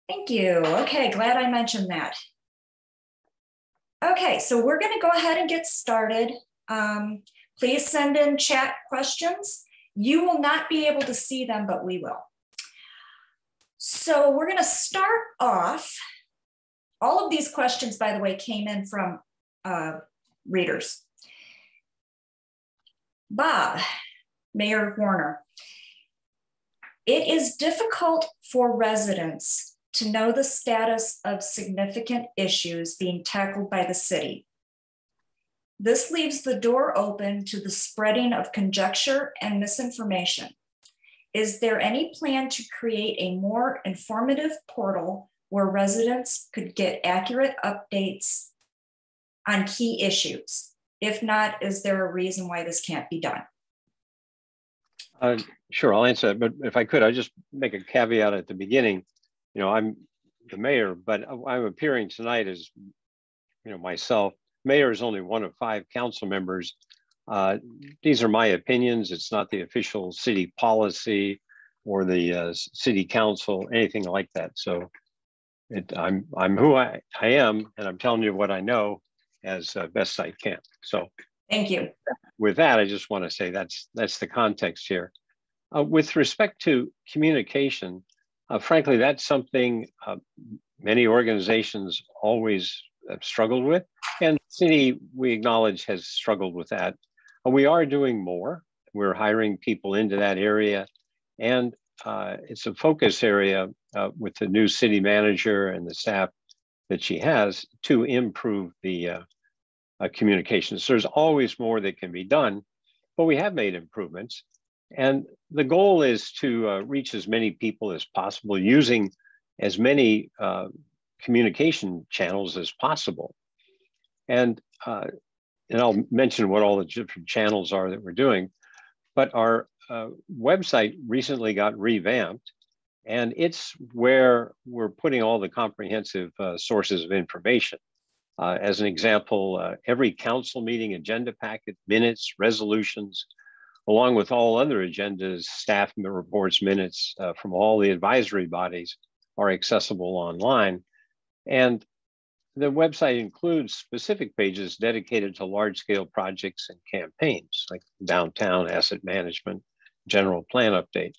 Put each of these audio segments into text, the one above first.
Thank you. Okay, glad I mentioned that. Okay, so we're going to go ahead and get started. Please send in chat questions. You will not be able to see them, but we will. So we're going to start off. All of these questions, by the way, came in from readers. Bob, Mayor Woerner, it is difficult for residents to know the status of significant issues being tackled by the city. This leaves the door open to the spreading of conjecture and misinformation. Is there any plan to create a more informative portal where residents could get accurate updates on key issues? If not, is there a reason why this can't be done? Sure, I'll answer that. But if I could, I'd just make a caveat at the beginning. You know, I'm the mayor, but I'm appearing tonight as, myself. Mayor is only one of 5 council members. These are my opinions. It's not the official city policy or the city council, anything like that. So I'm who I am, and I'm telling you what I know as best I can. So thank you. With that, I just want to say that's the context here. With respect to communication, frankly, that's something many organizations always have struggled with. And the city, we acknowledge, has struggled with that. We are doing more. We're hiring people into that area. And it's a focus area with the new city manager and the staff that she has to improve the communications. There's always more that can be done, but we have made improvements. And the goal is to reach as many people as possible using as many communication channels as possible. And I'll mention what all the different channels are that we're doing, but our website recently got revamped, and it's where we're putting all the comprehensive sources of information. As an example, every council meeting agenda packet, minutes, resolutions, along with all other agendas, staff reports, minutes from all the advisory bodies are accessible online. And the website includes specific pages dedicated to large-scale projects and campaigns, like downtown asset management, general plan update.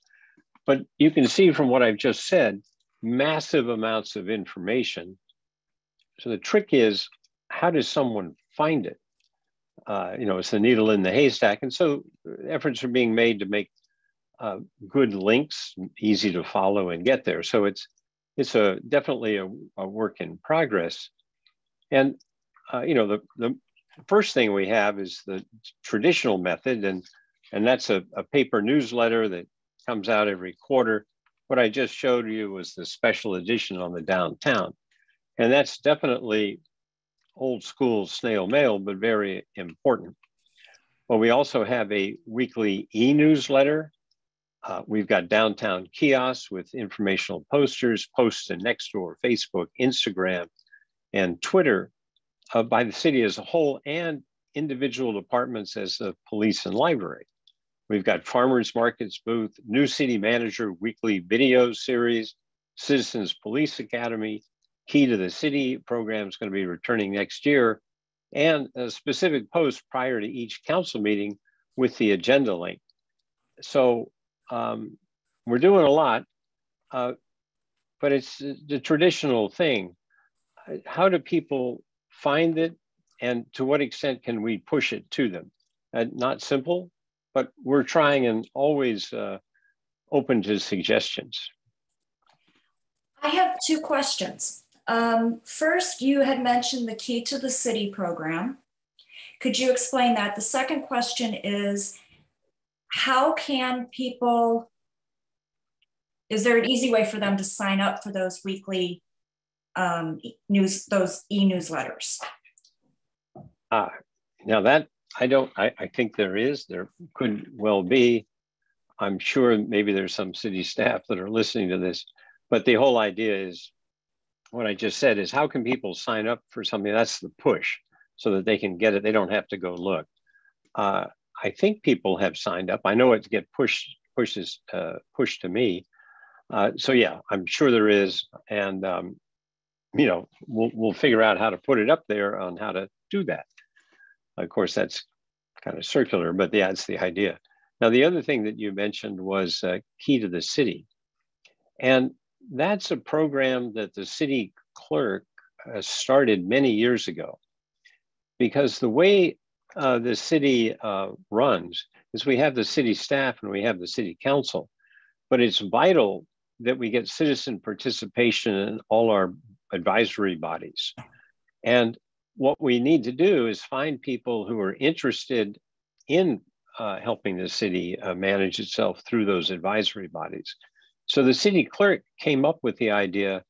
But you can see from what I've just said, massive amounts of information. So the trick is, how does someone find it? It's the needle in the haystack. And so efforts are being made to make good links, easy to follow and get there. So it's definitely a work in progress. And, the first thing we have is the traditional method, and that's a paper newsletter that comes out every quarter. What I just showed you was the special edition on the downtown. And that's definitely old school snail mail, but very important. Well, we also have a weekly e-newsletter. We've got downtown kiosks with informational posters, posts to Nextdoor, Facebook, Instagram, and Twitter by the city as a whole, and individual departments as the police and library. We've got farmers markets booth, new city manager weekly video series, Citizens Police Academy, Key to the City program is going to be returning next year, and a specific post prior to each council meeting with the agenda link. So we're doing a lot, but it's the traditional thing. How do people find it, and to what extent can we push it to them? Not simple, but we're trying and always open to suggestions. I have 2 questions. First, you had mentioned the Key to the City program. Could you explain that? The second question is, how can people, is there an easy way for them to sign up for those weekly those e-newsletters? Now that I think there could well be. I'm sure maybe there's some city staff that are listening to this, but the whole idea is, what I just said is, how can people sign up for something? That's the push, so that they can get it. They don't have to go look. I think people have signed up. I know it gets pushed to me. So yeah, I'm sure there is, and we'll figure out how to put it up there on how to do that. Of course, that's kind of circular, but yeah, it's the idea. Now, the other thing that you mentioned was Key to the City, and that's a program that the city clerk started many years ago, because the way the city runs is we have the city staff and we have the city council, but it's vital that we get citizen participation in all our advisory bodies. And what we need to do is find people who are interested in helping the city manage itself through those advisory bodies. So the city clerk came up with the idea,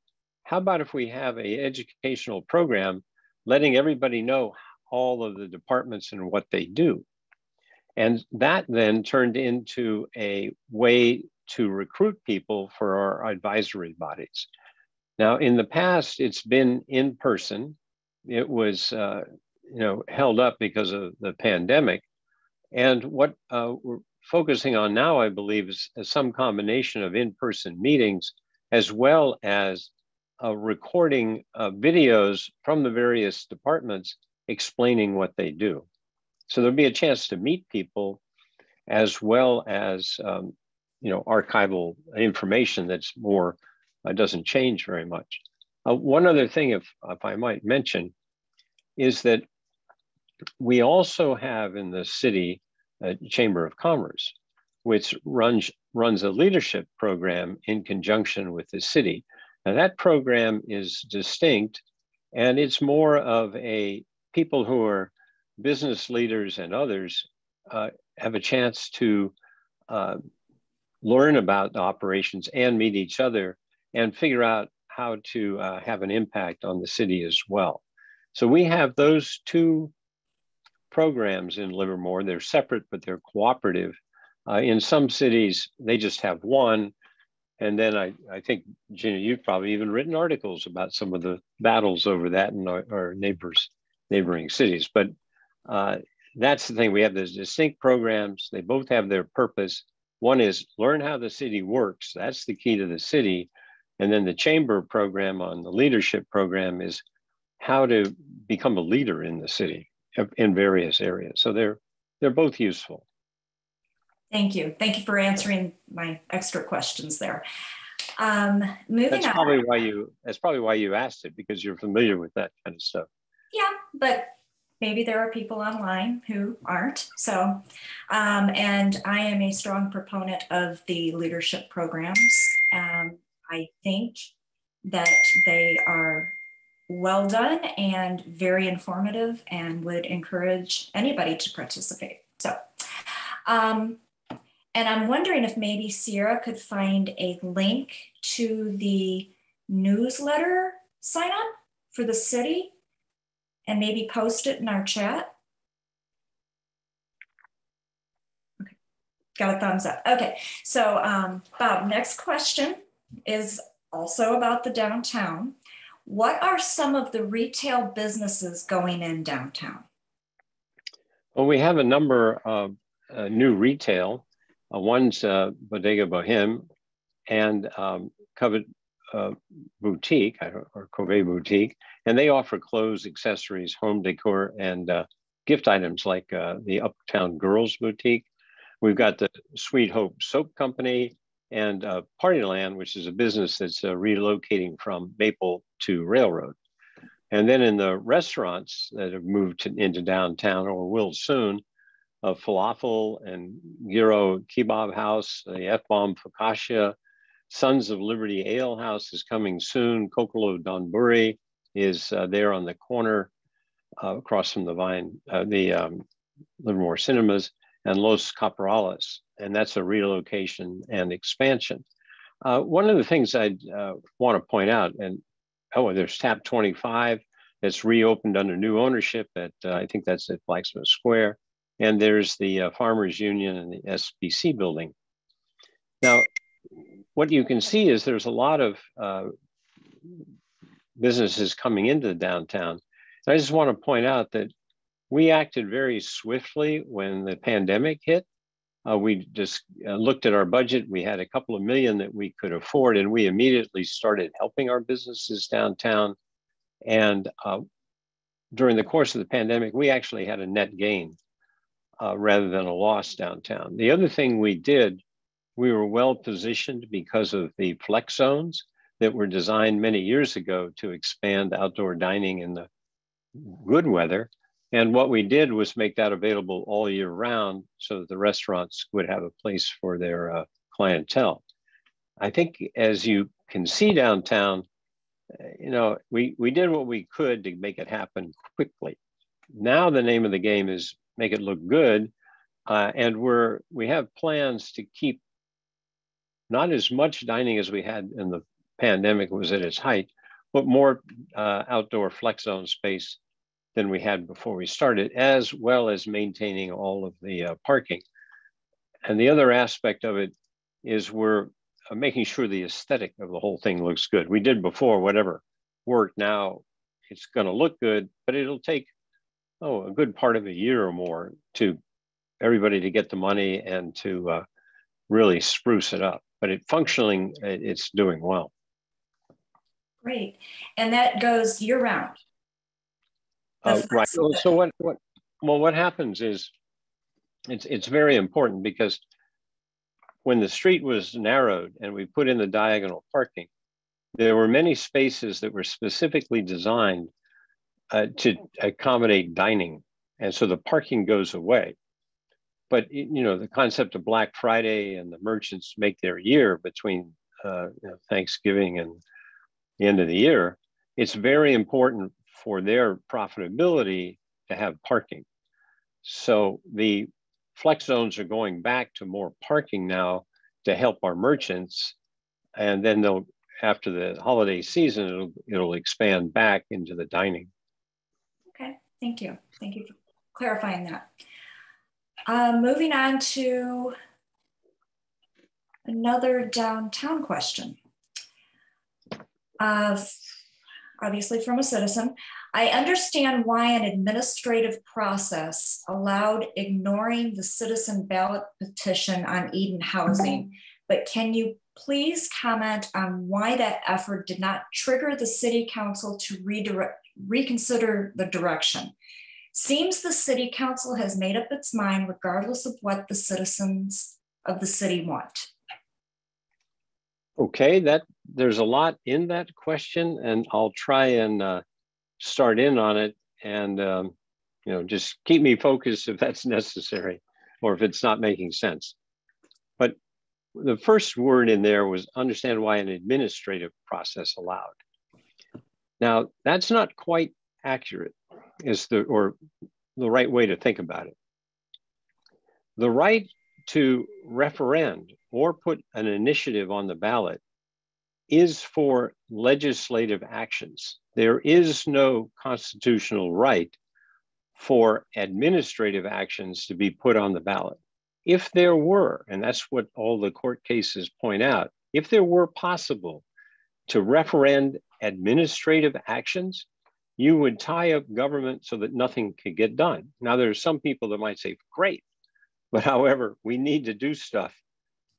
how about if we have an educational program letting everybody know all of the departments and what they do? And that then turned into a way to recruit people for our advisory bodies. Now, in the past, it's been in person. It was held up because of the pandemic. And what we're focusing on now, I believe, is some combination of in-person meetings as well as recording videos from the various departments explaining what they do. So there'll be a chance to meet people as well as archival information that's more doesn't change very much. One other thing, if I might mention, is that we also have in the city a Chamber of Commerce, which runs a leadership program in conjunction with the city. Now that program is distinct, and it's more of a people who are business leaders and others have a chance to learn about the operations and meet each other and figure out how to have an impact on the city as well. So we have those two programs in Livermore. They're separate, but they're cooperative. In some cities, they just have one. And then I think, Gina, you've probably even written articles about some of the battles over that in our neighboring cities. But that's the thing. We have those distinct programs. They both have their purpose. One is learn how the city works. That's the key to the city. And then the chamber program on the leadership program is how to become a leader in the city in various areas. So they're both useful. Thank you. Thank you for answering my extra questions there. That's probably why you asked it, because you're familiar with that kind of stuff. Yeah, but maybe there are people online who aren't. So, and I am a strong proponent of the leadership programs. I think that they are well done and very informative and would encourage anybody to participate. So, and I'm wondering if maybe Sierra could find a link to the newsletter sign up for the city and maybe post it in our chat. Okay, got a thumbs up. Okay, so Bob, next question is also about the downtown. What are some of the retail businesses going in downtown? Well, we have a number of new retail. One's Bodega Bohème and Covet Boutique or Cove Boutique, and they offer clothes, accessories, home decor, and gift items like the Uptown Girls Boutique. We've got the Sweet Hope Soap Company and Partyland, which is a business that's relocating from Maple to Railroad. And then in the restaurants that have moved into downtown or will soon, Falafel and Gyro Kebab House, the F-Bomb Focaccia, Sons of Liberty Ale House is coming soon. Kokolo Donburi is there on the corner across from the Livermore Cinemas, and Los Caporales, and that's a relocation and expansion. One of the things I'd want to point out, and there's Tap 25 that's reopened under new ownership at, I think that's at Blacksmith Square. And there's the Farmers Union and the SBC building. Now, what you can see is there's a lot of businesses coming into the downtown. And I just want to point out that we acted very swiftly when the pandemic hit. We just looked at our budget. We had a couple of million that we could afford, and we immediately started helping our businesses downtown. And during the course of the pandemic, we actually had a net gain rather than a loss downtown. The other thing we did, we were well positioned because of the flex zones that were designed many years ago to expand outdoor dining in the good weather. And what we did was make that available all year round so that the restaurants would have a place for their clientele. I think as you can see downtown, we did what we could to make it happen quickly. Now the name of the game is make it look good. And we have plans to keep not as much dining as we had in the pandemic was at its height, but more outdoor flex zone space than we had before we started, as well as maintaining all of the parking. And the other aspect of it is we're making sure the aesthetic of the whole thing looks good. We did before whatever worked. Now it's going to look good, but it'll take a good part of a year or more to everybody to get the money and to really spruce it up. But it's doing well. Great, and that goes year round. Right. So what happens is it's very important because when the street was narrowed and we put in the diagonal parking, there were many spaces that were specifically designed to accommodate dining. And so the parking goes away. But the concept of Black Friday and the merchants make their year between Thanksgiving and the end of the year, it's very important for their profitability to have parking. So the flex zones are going back to more parking now to help our merchants. And then after the holiday season, it'll expand back into the dining. Okay, thank you. Thank you for clarifying that. Moving on to another downtown question. Obviously from a citizen. I understand why an administrative process allowed ignoring the citizen ballot petition on Eden housing, but can you please comment on why that effort did not trigger the city council to reconsider the direction? Seems the city council has made up its mind regardless of what the citizens of the city want. Okay, there's a lot in that question, and I'll try and start in on it, and just keep me focused if that's necessary, or if it's not making sense. But the first word in there was understand why an administrative process allowed. Now, that's not quite accurate, or the right way to think about it. The right to referend or put an initiative on the ballot is for legislative actions. There is no constitutional right for administrative actions to be put on the ballot. If there were, and that's what all the court cases point out, if there were possible to referend administrative actions, you would tie up government so that nothing could get done. Now, there's some people that might say, great, but however, we need to do stuff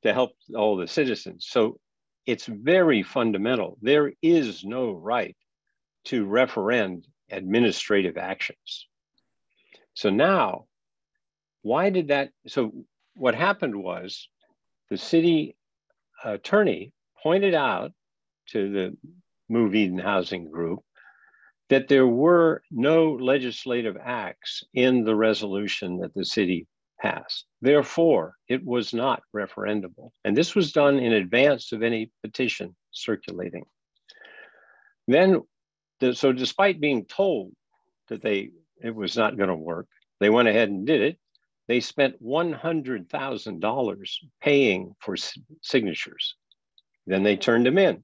to help all the citizens. So it's very fundamental. There is no right to referend administrative actions. So now, so what happened was the city attorney pointed out to the Move Eden Housing Group that there were no legislative acts in the resolution that the city passed. Therefore, it was not referendable. And this was done in advance of any petition circulating. Then, so despite being told that it was not going to work, they went ahead and did it. They spent $100,000 paying for signatures. Then they turned them in.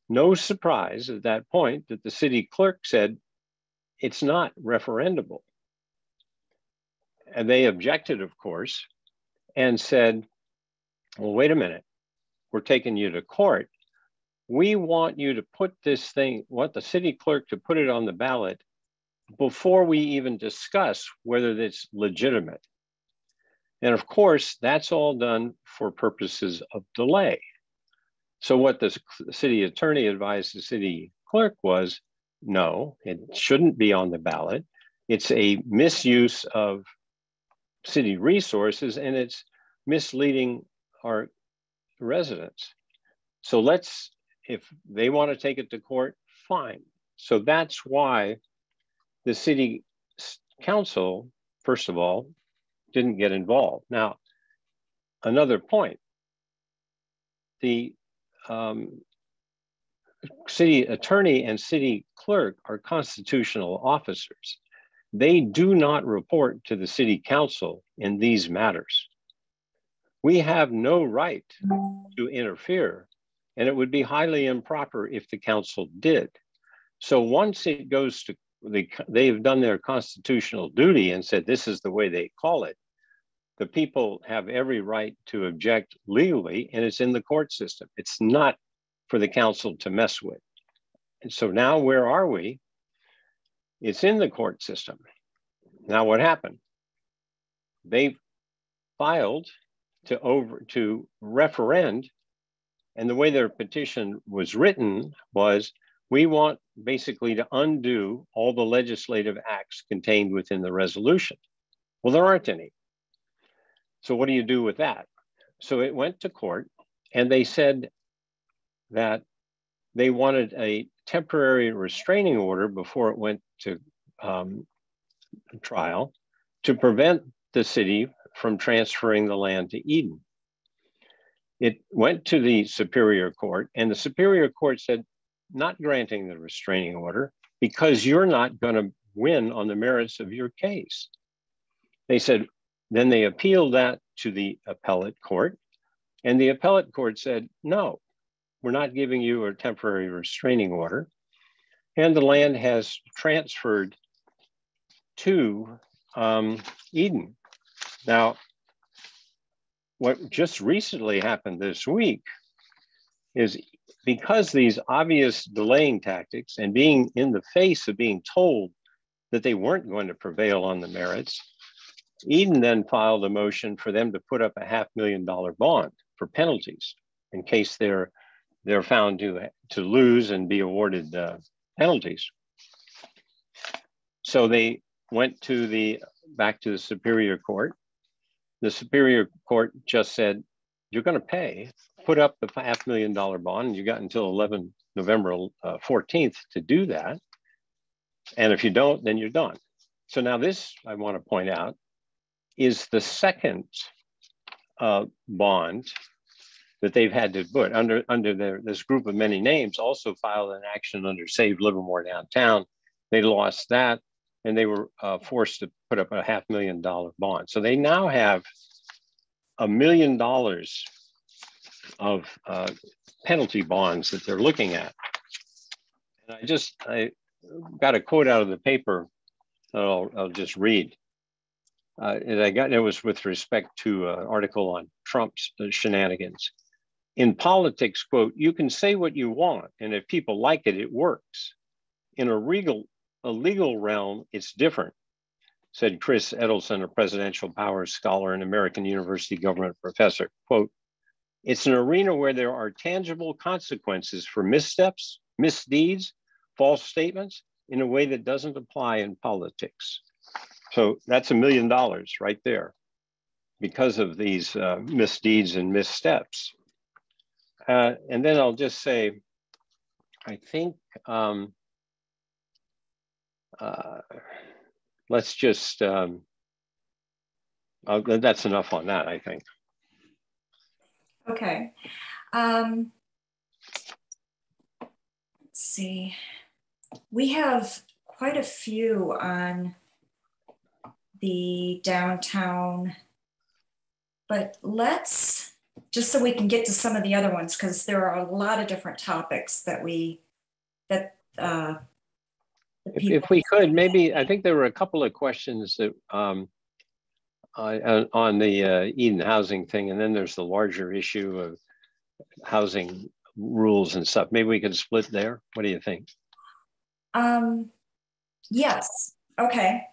No surprise at that point that the city clerk said, it's not referendable. And they objected, of course, and said, well, wait a minute, we're taking you to court. We want you to put this thing, want the city clerk to put it on the ballot before we even discuss whether it's legitimate. And of course, that's all done for purposes of delay. So what the city attorney advised the city clerk was, no, it shouldn't be on the ballot. It's a misuse of city resources and it's misleading our residents. So if they want to take it to court, fine. So that's why the city council, first of all, didn't get involved. Now, another point, the city attorney and city clerk are constitutional officers. They do not report to the city council in these matters. We have no right to interfere, and it would be highly improper if the council did. So once it goes to, they've done their constitutional duty and said this is the way they call it, the people have every right to object legally, and it's in the court system. It's not for the council to mess with. And so now where are we? It's in the court system. Now what happened? They filed to referend, and the way their petition was written was, we want basically to undo all the legislative acts contained within the resolution. Well, there aren't any. So what do you do with that? So it went to court, and they said that they wanted a temporary restraining order before it went to trial to prevent the city from transferring the land to Eden. It went to the Superior Court, and the Superior Court said, not granting the restraining order because you're not going to win on the merits of your case. They said, then they appealed that to the appellate court, and the appellate court said, no, we're not giving you a temporary restraining order. And the land has transferred to Eden. Now, what just recently happened this week is because these obvious delaying tactics and being in the face of being told that they weren't going to prevail on the merits, Eden then filed a motion for them to put up a $500,000 bond for penalties in case they're found to lose and be awarded penalties. So they went back to the Superior Court. The Superior Court just said, you're going to pay, put up the $500,000 bond, and you got until November 14th to do that. And if you don't, then you're done. So now this, I want to point out, is the second bond that they've had to put under this group of many names. Also filed an action under Save Livermore Downtown. They lost that, and they were forced to put up a $500,000 bond. So they now have $1 million of penalty bonds that they're looking at. And I got a quote out of the paper that I'll just read. And it was with respect to an article on Trump's shenanigans. In politics, quote, you can say what you want, and if people like it, it works. In a legal realm, it's different, said Chris Edelson, a presidential powers scholar and American University government professor. Quote, it's an arena where there are tangible consequences for missteps, misdeeds, false statements in a way that doesn't apply in politics. So that's $1 million right there because of these misdeeds and missteps. And then I'll just say, I think, let's just, that's enough on that, I think. Okay. Let's see. We have quite a few on the downtown, but let's, just so we can get to some of the other ones, because there are a lot of different topics that if we could, maybe, I think there were a couple of questions that on the Eden housing thing, and then there's the larger issue of housing rules and stuff. Maybe we could split there. What do you think? Yes. Okay.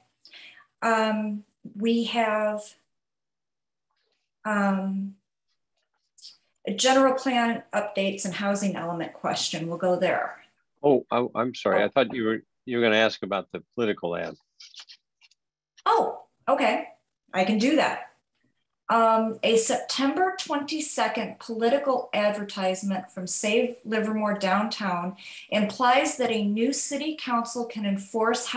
We have Um, a general plan updates and housing element question. We'll go there. Oh, I'm sorry. I thought you were going to ask about the political ad. Oh, okay. I can do that. A September 22nd political advertisement from Save Livermore Downtown implies that a new city council can enforce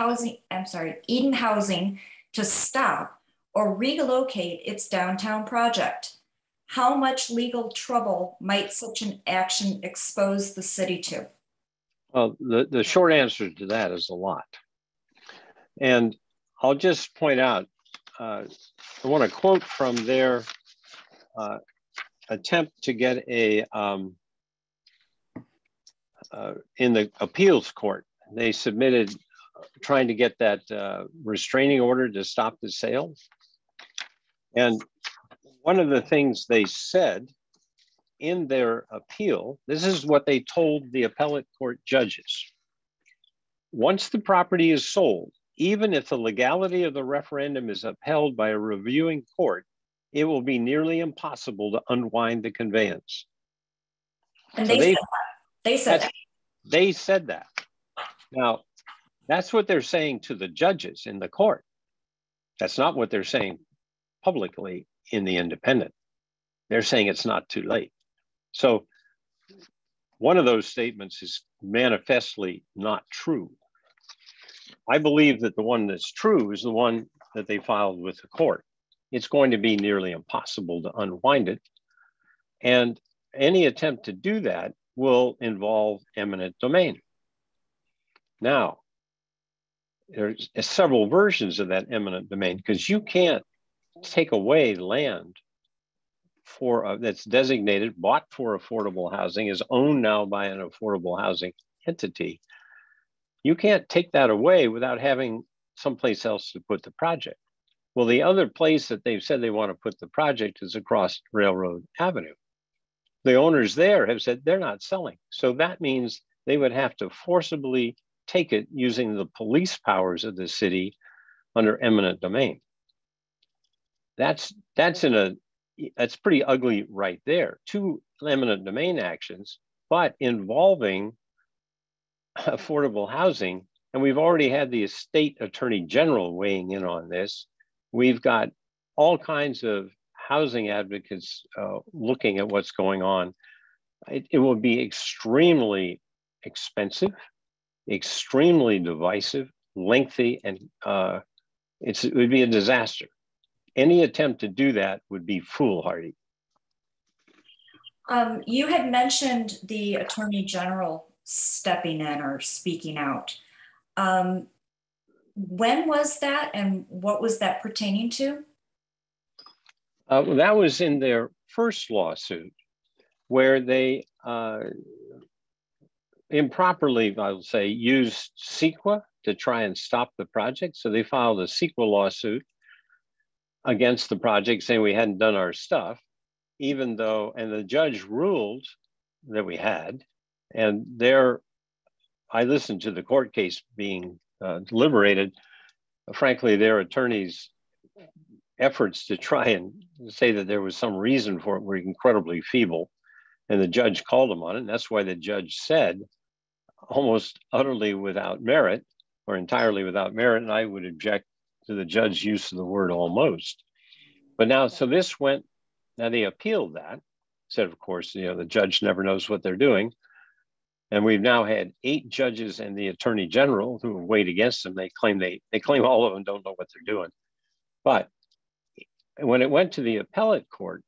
Eden Housing to stop or relocate its downtown project. How much legal trouble might such an action expose the city to? Well, the short answer to that is a lot. And I'll just point out, I want to quote from their attempt to get in the appeals court. They submitted trying to get that restraining order to stop the sale. And one of the things they said in their appeal, this is what they told the appellate court judges. Once the property is sold, even if the legality of the referendum is upheld by a reviewing court, it will be nearly impossible to unwind the conveyance. And so they said that. Now, that's what they're saying to the judges in the court. That's not what they're saying publicly in the independent. They're saying it's not too late. So one of those statements is manifestly not true. I believe that the one that's true is the one that they filed with the court. It's going to be nearly impossible to unwind it. And any attempt to do that will involve eminent domain. Now, there's several versions of that eminent domain because you can't take away land that's designated, bought for affordable housing, is owned now by an affordable housing entity. You can't take that away without having someplace else to put the project. Well, the other place that they've said they want to put the project is across Railroad Avenue. The owners there have said they're not selling. So that means they would have to forcibly take it using the police powers of the city under eminent domain. That's pretty ugly right there. Two eminent domain actions, but involving affordable housing. And we've already had the state attorney general weighing in on this. We've got all kinds of housing advocates looking at what's going on. It will be extremely expensive, extremely divisive, lengthy, and it would be a disaster. Any attempt to do that would be foolhardy. You had mentioned the attorney general stepping in or speaking out. When was that and what was that pertaining to? Well, that was in their first lawsuit where they improperly, I'll say, used CEQA to try and stop the project. So they filed a CEQA lawsuit against the project saying we hadn't done our stuff, even though, and the judge ruled that we had. And I listened to the court case being deliberated. Frankly, their attorneys' efforts to try and say that there was some reason for it were incredibly feeble. And the judge called them on it. And that's why the judge said, almost utterly without merit or entirely without merit, and I would object to the judge's use of the word almost. But now, so this went, now they appealed that, said, of course, the judge never knows what they're doing. And we've now had 8 judges and the attorney general who have weighed against them. They claim all of them don't know what they're doing. But when it went to the appellate court,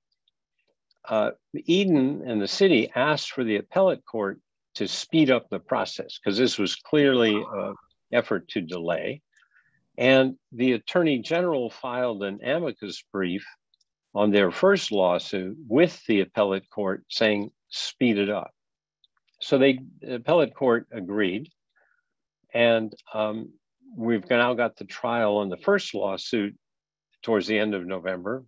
Eden and the city asked for the appellate court to speed up the process because this was clearly an effort to delay. And the attorney general filed an amicus brief on their first lawsuit with the appellate court saying, speed it up. So the appellate court agreed. And we've now got the trial on the first lawsuit towards the end of November,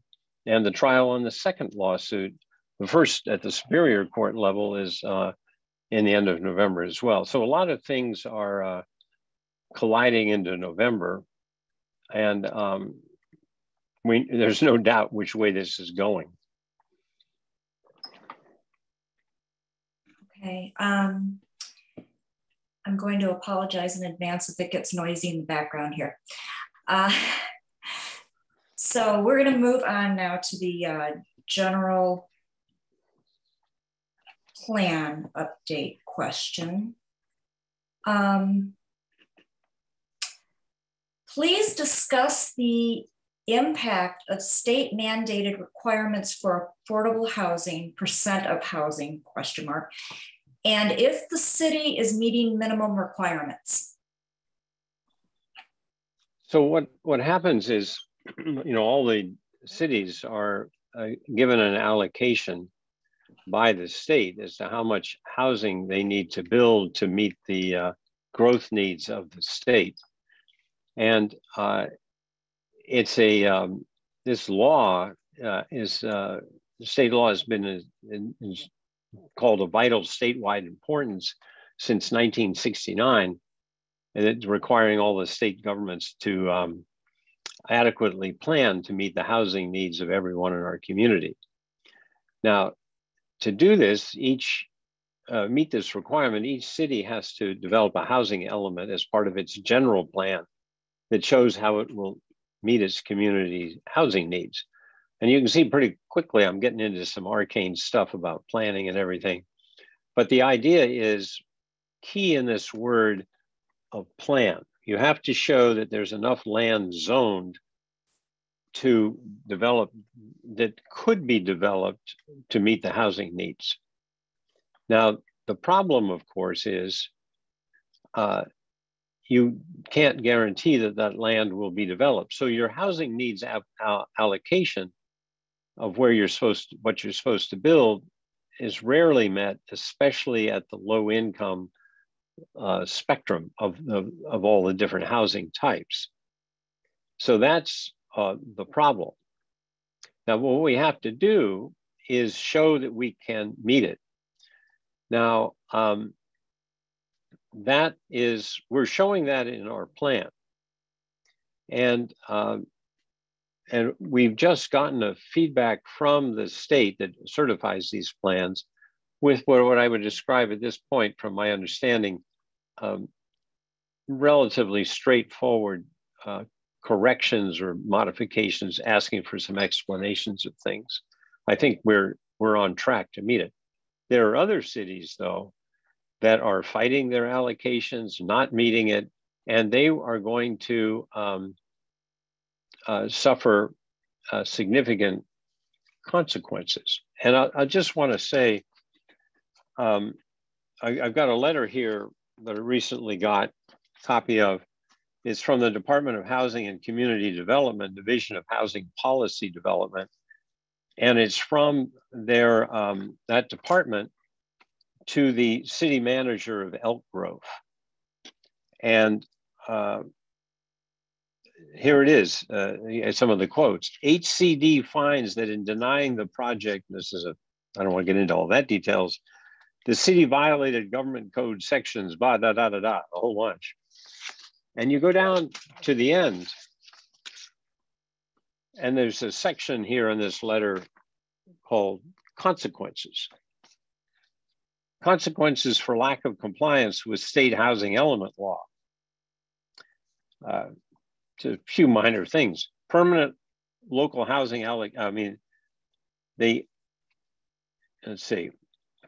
and the trial on the second lawsuit, the first at the Superior Court level, is in the end of November as well. So a lot of things are colliding into November, and there's no doubt which way this is going. Okay. I'm going to apologize in advance if it gets noisy in the background here. So we're going to move on now to the general plan update question. Please discuss the impact of state mandated requirements for affordable housing, percent of housing, question mark, and if the city is meeting minimum requirements. So what happens is, all the cities are given an allocation by the state as to how much housing they need to build to meet the growth needs of the state. And it's this law state law has been called a vital statewide importance since 1969, and it's requiring all the state governments to adequately plan to meet the housing needs of everyone in our community. Now, to do this, meet this requirement, each city has to develop a housing element as part of its general plan that shows how it will meet its community housing needs. And you can see pretty quickly, I'm getting into some arcane stuff about planning and everything. But the idea is key in this word of plan. You have to show that there's enough land zoned to develop, that could be developed to meet the housing needs. Now, the problem, of course, is you can't guarantee that that land will be developed. So your housing needs allocation of what you're supposed to build is rarely met, especially at the low income spectrum of all the different housing types. So that's the problem. Now, what we have to do is show that we can meet it. Now, we're showing that in our plan. And we've just gotten a feedback from the state that certifies these plans with what I would describe at this point, from my understanding, relatively straightforward corrections or modifications, asking for some explanations of things. I think we're on track to meet it. There are other cities, though, that are fighting their allocations, not meeting it, and they are going to suffer significant consequences. And I just want to say, I've got a letter here that I recently got a copy of. It's from the Department of Housing and Community Development, Division of Housing Policy Development. And it's from their that department to the city manager of Elk Grove. And here it is, some of the quotes. HCD finds that in denying the project, I don't want to get into all that details, the city violated government code sections, a whole bunch. And you go down to the end, and there's a section here in this letter called consequences. Consequences for lack of compliance with state housing element law. To a few minor things. Permanent local housing, let's see.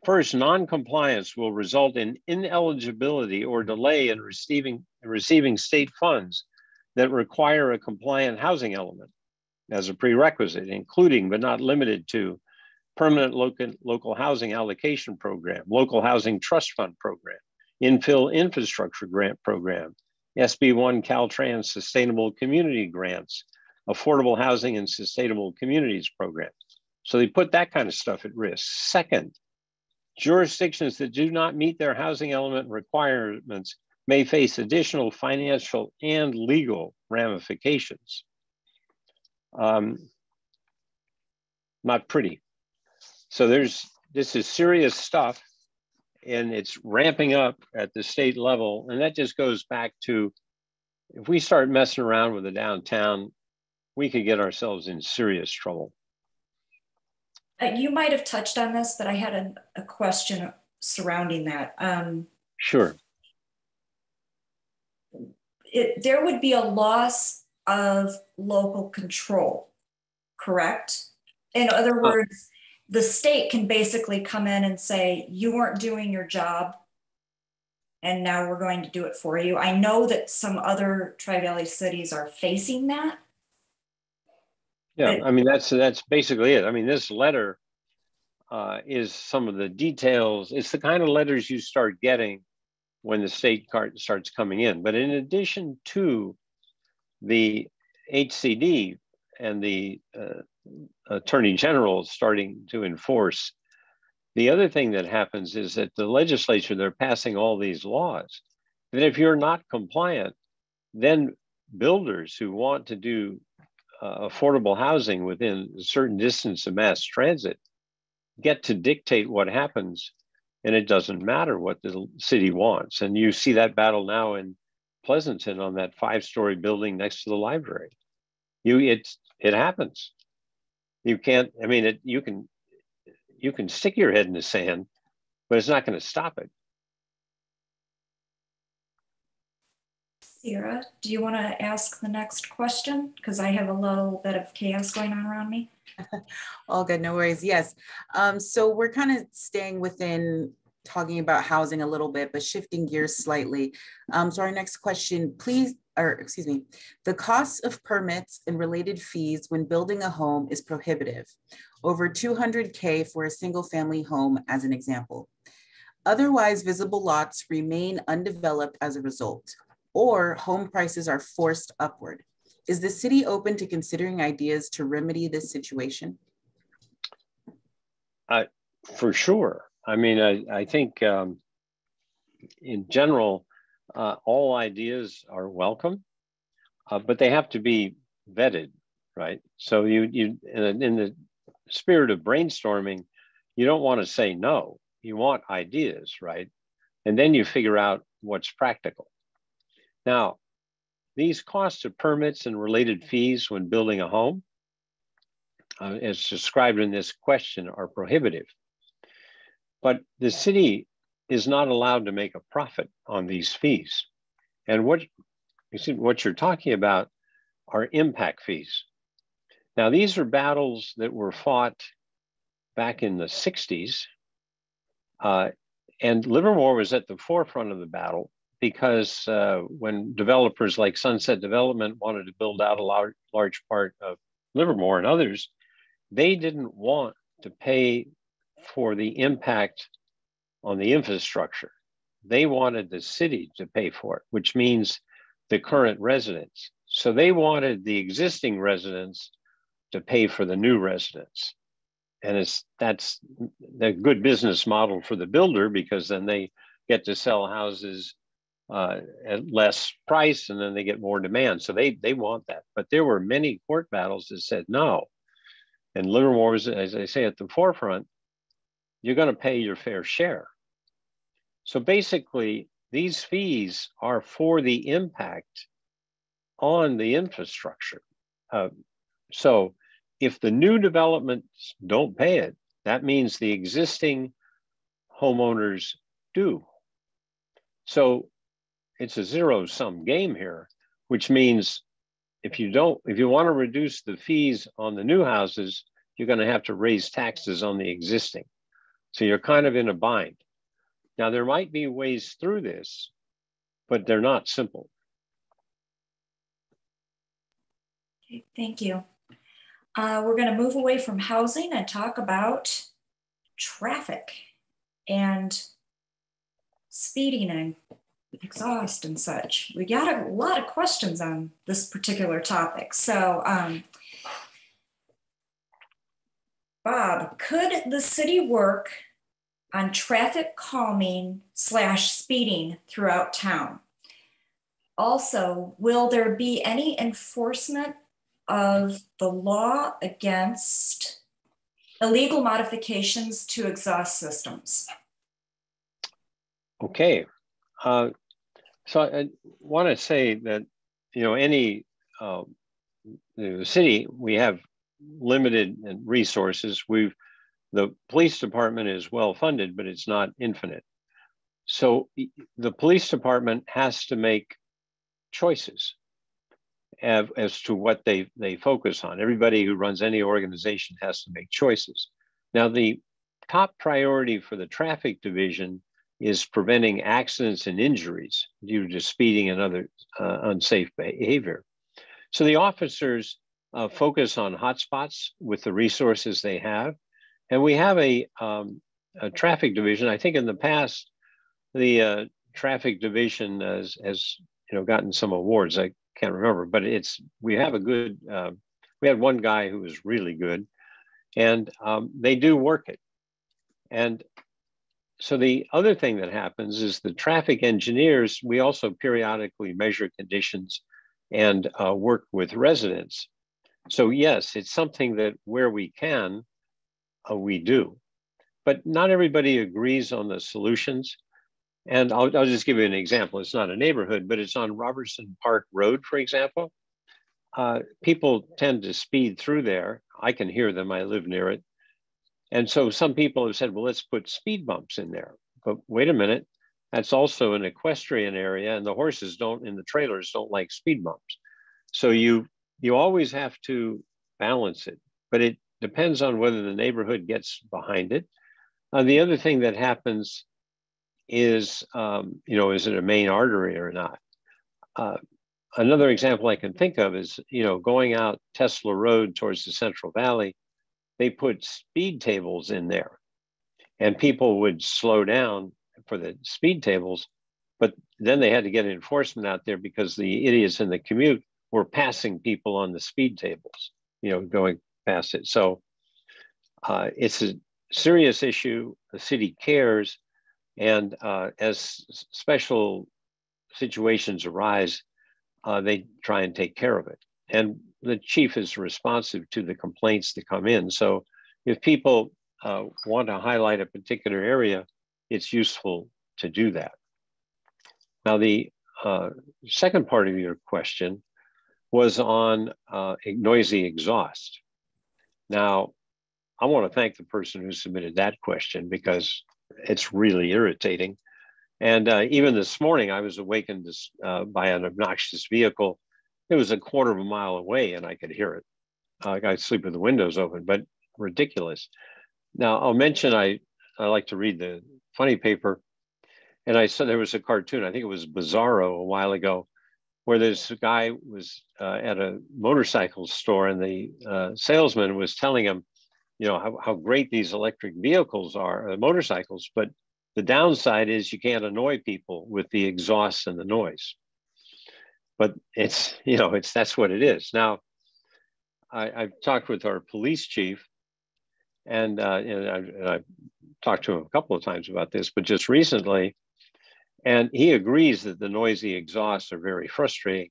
First, non-compliance will result in ineligibility or delay in receiving state funds that require a compliant housing element as a prerequisite, including but not limited to permanent local housing allocation program, local housing trust fund program, infill infrastructure grant program, SB1 Caltrans sustainable community grants, affordable housing and sustainable communities program. So they put that kind of stuff at risk. Second, jurisdictions that do not meet their housing element requirements may face additional financial and legal ramifications. Not pretty. So this is serious stuff, and it's ramping up at the state level. And that just goes back to, if we start messing around with the downtown, we could get ourselves in serious trouble. You might have touched on this, but I had a question surrounding that. Sure. There would be a loss of local control, correct? In other words, the state can basically come in and say, you weren't doing your job, and now we're going to do it for you. I know that some other Tri-Valley cities are facing that. Yeah, I mean, that's basically it. I mean, this letter is some of the details. It's the kind of letters you start getting when the state card starts coming in. But in addition to the HCD and the Attorney General starting to enforce, the other thing that happens is that the legislature, they're passing all these laws. And if you're not compliant, then builders who want to do affordable housing within a certain distance of mass transit get to dictate what happens, and it doesn't matter what the city wants. And you see that battle now in Pleasanton on that 5-story building next to the library. It happens. You can't. I mean, you can stick your head in the sand, but it's not going to stop it. Sierra, do you want to ask the next question? Because I have a little bit of chaos going on around me. All good, no worries. Yes. So we're kind of staying within talking about housing a little bit, but shifting gears slightly. So our next question, please, or excuse me, the cost of permits and related fees when building a home is prohibitive, over $200K for a single family home as an example. Otherwise, visible lots remain undeveloped as a result, or home prices are forced upward. Is the city open to considering ideas to remedy this situation? For sure. I mean, I think in general, all ideas are welcome, but they have to be vetted, right? So you in the spirit of brainstorming, you don't want to say no. You want ideas, right? And then you figure out what's practical. Now, these costs of permits and related fees when building a home, as described in this question, are prohibitive. But the city is not allowed to make a profit on these fees. And what you're talking about are impact fees. Now, these are battles that were fought back in the 60s. And Livermore was at the forefront of the battle because when developers like Sunset Development wanted to build out a large part of Livermore and others, they didn't want to pay for the impact on the infrastructure. They wanted the city to pay for it, which means the current residents. So they wanted the existing residents to pay for the new residents. And that's the good business model for the builder, because then they get to sell houses at less price, and then they get more demand. So they want that. But there were many court battles that said no. And Livermore was, as I say, at the forefront. You're going to pay your fair share. So basically, these fees are for the impact on the infrastructure. So if the new developments don't pay it, that means the existing homeowners do. So it's a zero-sum game here, which means if you want to reduce the fees on the new houses, you're going to have to raise taxes on the existing. So you're kind of in a bind. Now, there might be ways through this, but they're not simple. Okay, thank you. We're going to move away from housing and talk about traffic and speeding and exhaust and such. We got a lot of questions on this particular topic. So, Bob, could the city work on traffic calming / speeding throughout town? Also, will there be any enforcement of the law against illegal modifications to exhaust systems? Okay. So I want to say that, the city, we have limited resources. We've The police department is well funded, but it's not infinite. So the police department has to make choices as to what they focus on. Everybody who runs any organization has to make choices. Now, the top priority for the traffic division is preventing accidents and injuries due to speeding and other unsafe behavior. So the officers focus on hotspots with the resources they have. And we have a traffic division. I think in the past, the traffic division has gotten some awards. I can't remember, but we have a good, we had one guy who was really good, and they do work it. And so the other thing that happens is the traffic engineers, we also periodically measure conditions and work with residents. So yes, it's something that where we can, we do. But not everybody agrees on the solutions. And I'll just give you an example. It's not a neighborhood, but it's on Robertson Park Road, for example. People tend to speed through there. I can hear them, I live near it. And so some people have said, well, let's put speed bumps in there. But wait a minute, that's also an equestrian area, and the horses in the trailers don't like speed bumps. So you always have to balance it, but it depends on whether the neighborhood gets behind it. The other thing that happens is, is it a main artery or not? Another example I can think of is, going out Tesla Road towards the Central Valley, they put speed tables in there and people would slow down for the speed tables, but then they had to get enforcement out there because the idiots in the commute were passing people on the speed tables, going past it. So it's a serious issue. The city cares. And as special situations arise, they try and take care of it. And the chief is responsive to the complaints that come in. So if people want to highlight a particular area, it's useful to do that. Now, the second part of your question was on noisy exhaust. Now, I want to thank the person who submitted that question because it's really irritating. And even this morning, I was awakened by an obnoxious vehicle. It was a quarter of a mile away and I could hear it. I sleep with the windows open, but ridiculous. Now, I'll mention I like to read the funny paper. And I saw there was a cartoon, I think it was Bizarro a while ago, where this guy was at a motorcycle store and the salesman was telling him, how great these electric vehicles are, motorcycles, but the downside is you can't annoy people with the exhaust and the noise. But it's, that's what it is. Now, I've talked with our police chief and I've talked to him a couple of times about this, but just recently, and he agrees that the noisy exhausts are very frustrating.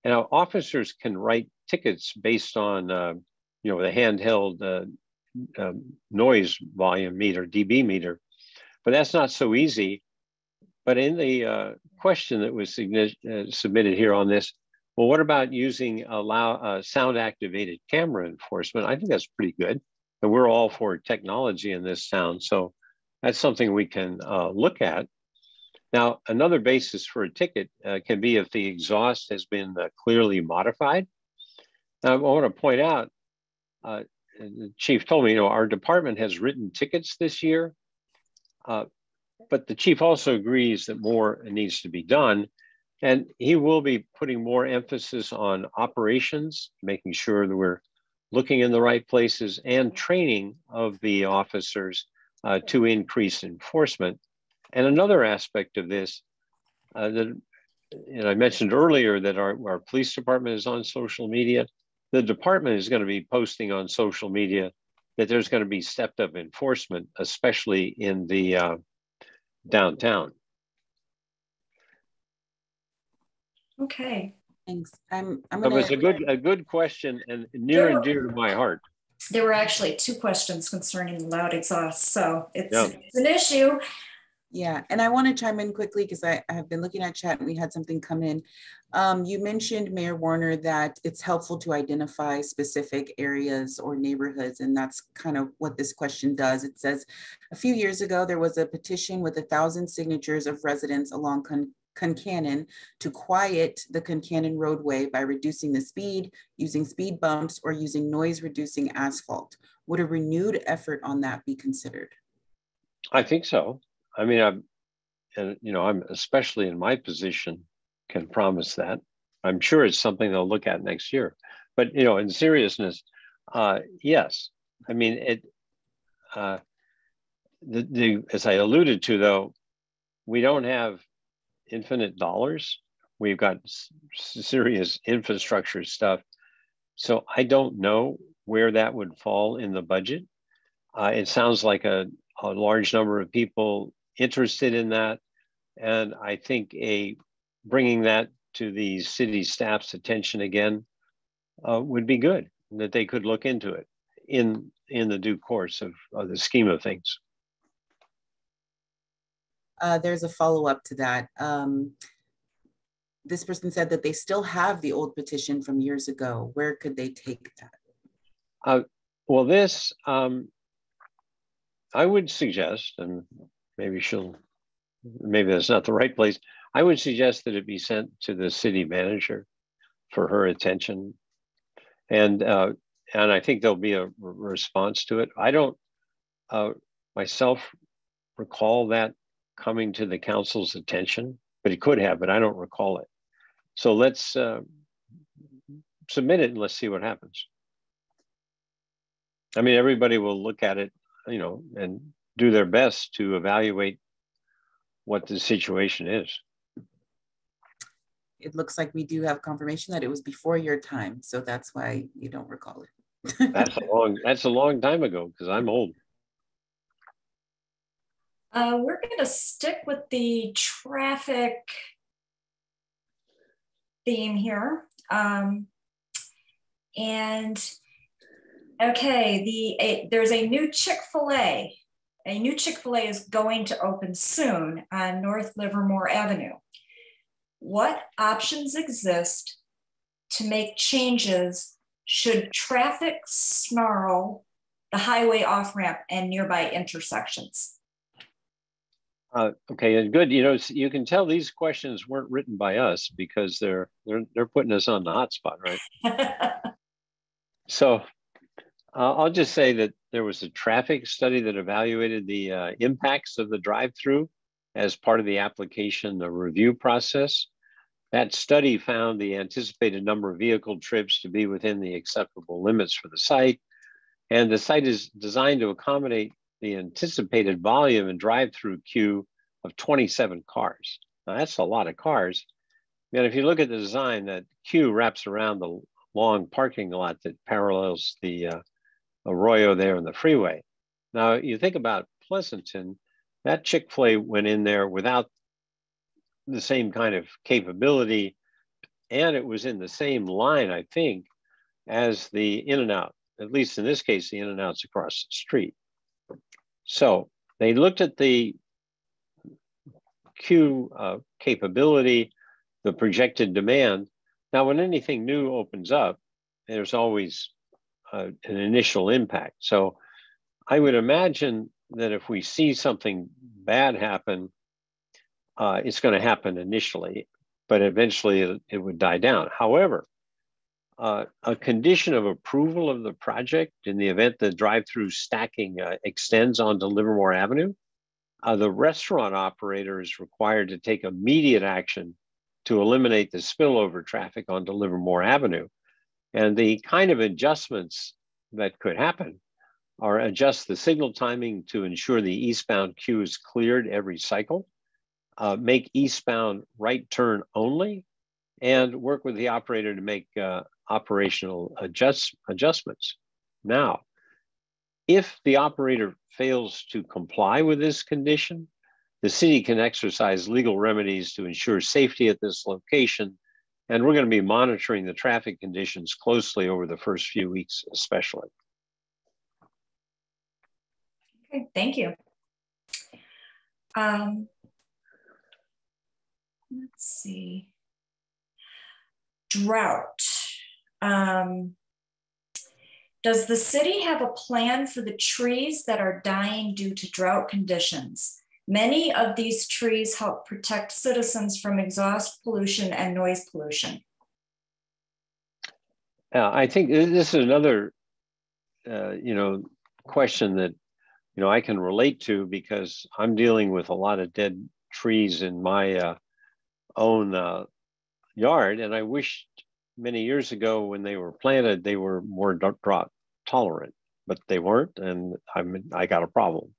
And our officers can write tickets based on, the handheld noise volume meter, dB meter, but that's not so easy. But in the question that was submitted here on this, well, what about using sound activated camera enforcement? I think that's pretty good. And we're all for technology in this sound. So that's something we can look at. Now, another basis for a ticket can be if the exhaust has been clearly modified. Now, I want to point out, the chief told me, our department has written tickets this year, but the chief also agrees that more needs to be done. And he will be putting more emphasis on operations, making sure that we're looking in the right places, and training of the officers to increase enforcement. And another aspect of this, and I mentioned earlier that our police department is on social media. The department is going to be posting on social media that there's going to be stepped up enforcement, especially in the downtown. Okay. Thanks. I'm It was a good question and near and dear to my heart. There were actually two questions concerning loud exhaust, so it's an issue. Yeah, and I want to chime in quickly because I have been looking at chat and we had something come in. You mentioned, Mayor Woerner, that it's helpful to identify specific areas or neighborhoods, and that's kind of what this question does. It says, a few years ago, there was a petition with 1,000 signatures of residents along Concannon to quiet the Concannon roadway by reducing the speed, using speed bumps, or using noise-reducing asphalt. Would a renewed effort on that be considered? I think so. I mean, I'm especially in my position can promise that. I'm sure it's something they'll look at next year. But in seriousness, yes. I mean, as I alluded to, though, we don't have infinite dollars. We've got serious infrastructure stuff. So I don't know where that would fall in the budget. It sounds like a large number of people interested in that. And I think bringing that to the city staff's attention again would be good, that they could look into it in the due course of the scheme of things. There's a follow-up to that. This person said that they still have the old petition from years ago. Where could they take that? Well, this, I would suggest, and maybe that's not the right place. I would suggest that it be sent to the city manager for her attention. And I think there'll be a response to it. I don't myself recall that coming to the council's attention, but it could have, but I don't recall it. So let's submit it and let's see what happens. I mean, everybody will look at it, and do their best to evaluate what the situation is. It looks like we do have confirmation that it was before your time, so that's why you don't recall it. That's a long time ago because I'm old. We're going to stick with the traffic theme here. There's a new Chick-fil-A. A new Chick-fil-A is going to open soon on North Livermore Avenue. What options exist to make changes should traffic snarl the highway off-ramp and nearby intersections? Okay, and good. You can tell these questions weren't written by us because they're putting us on the hot spot, right? So I'll just say that there was a traffic study that evaluated the impacts of the drive-through as part of the application, the review process. That study found the anticipated number of vehicle trips to be within the acceptable limits for the site. And the site is designed to accommodate the anticipated volume and drive-through queue of 27 cars. Now that's a lot of cars. And if you look at the design, that queue wraps around the long parking lot that parallels the arroyo there on the freeway. Now you think about Pleasanton, that Chick-fil-A went in there without the same kind of capability, and it was in the same line, I think, as the In-N-Out, at least in this case, the In-N-Out's across the street. So they looked at the queue capability, the projected demand. Now, when anything new opens up, there's always an initial impact. So I would imagine that if we see something bad happen, it's going to happen initially, but eventually it would die down. However, a condition of approval of the project in the event the drive-through stacking extends onto Livermore Avenue, the restaurant operator is required to take immediate action to eliminate the spillover traffic onto Livermore Avenue. And the kind of adjustments that could happen are adjust the signal timing to ensure the eastbound queue is cleared every cycle, make eastbound right turn only, and work with the operator to make operational adjustments. Now, if the operator fails to comply with this condition, the city can exercise legal remedies to ensure safety at this location. And we're going to be monitoring the traffic conditions closely over the first few weeks, especially. Okay, thank you. Let's see. Drought. Does the city have a plan for the trees that are dying due to drought conditions? Many of these trees help protect citizens from exhaust pollution and noise pollution. I think this is another, question that, I can relate to because I'm dealing with a lot of dead trees in my own yard. And I wished many years ago when they were planted, they were more drought tolerant, but they weren't. And I got a problem.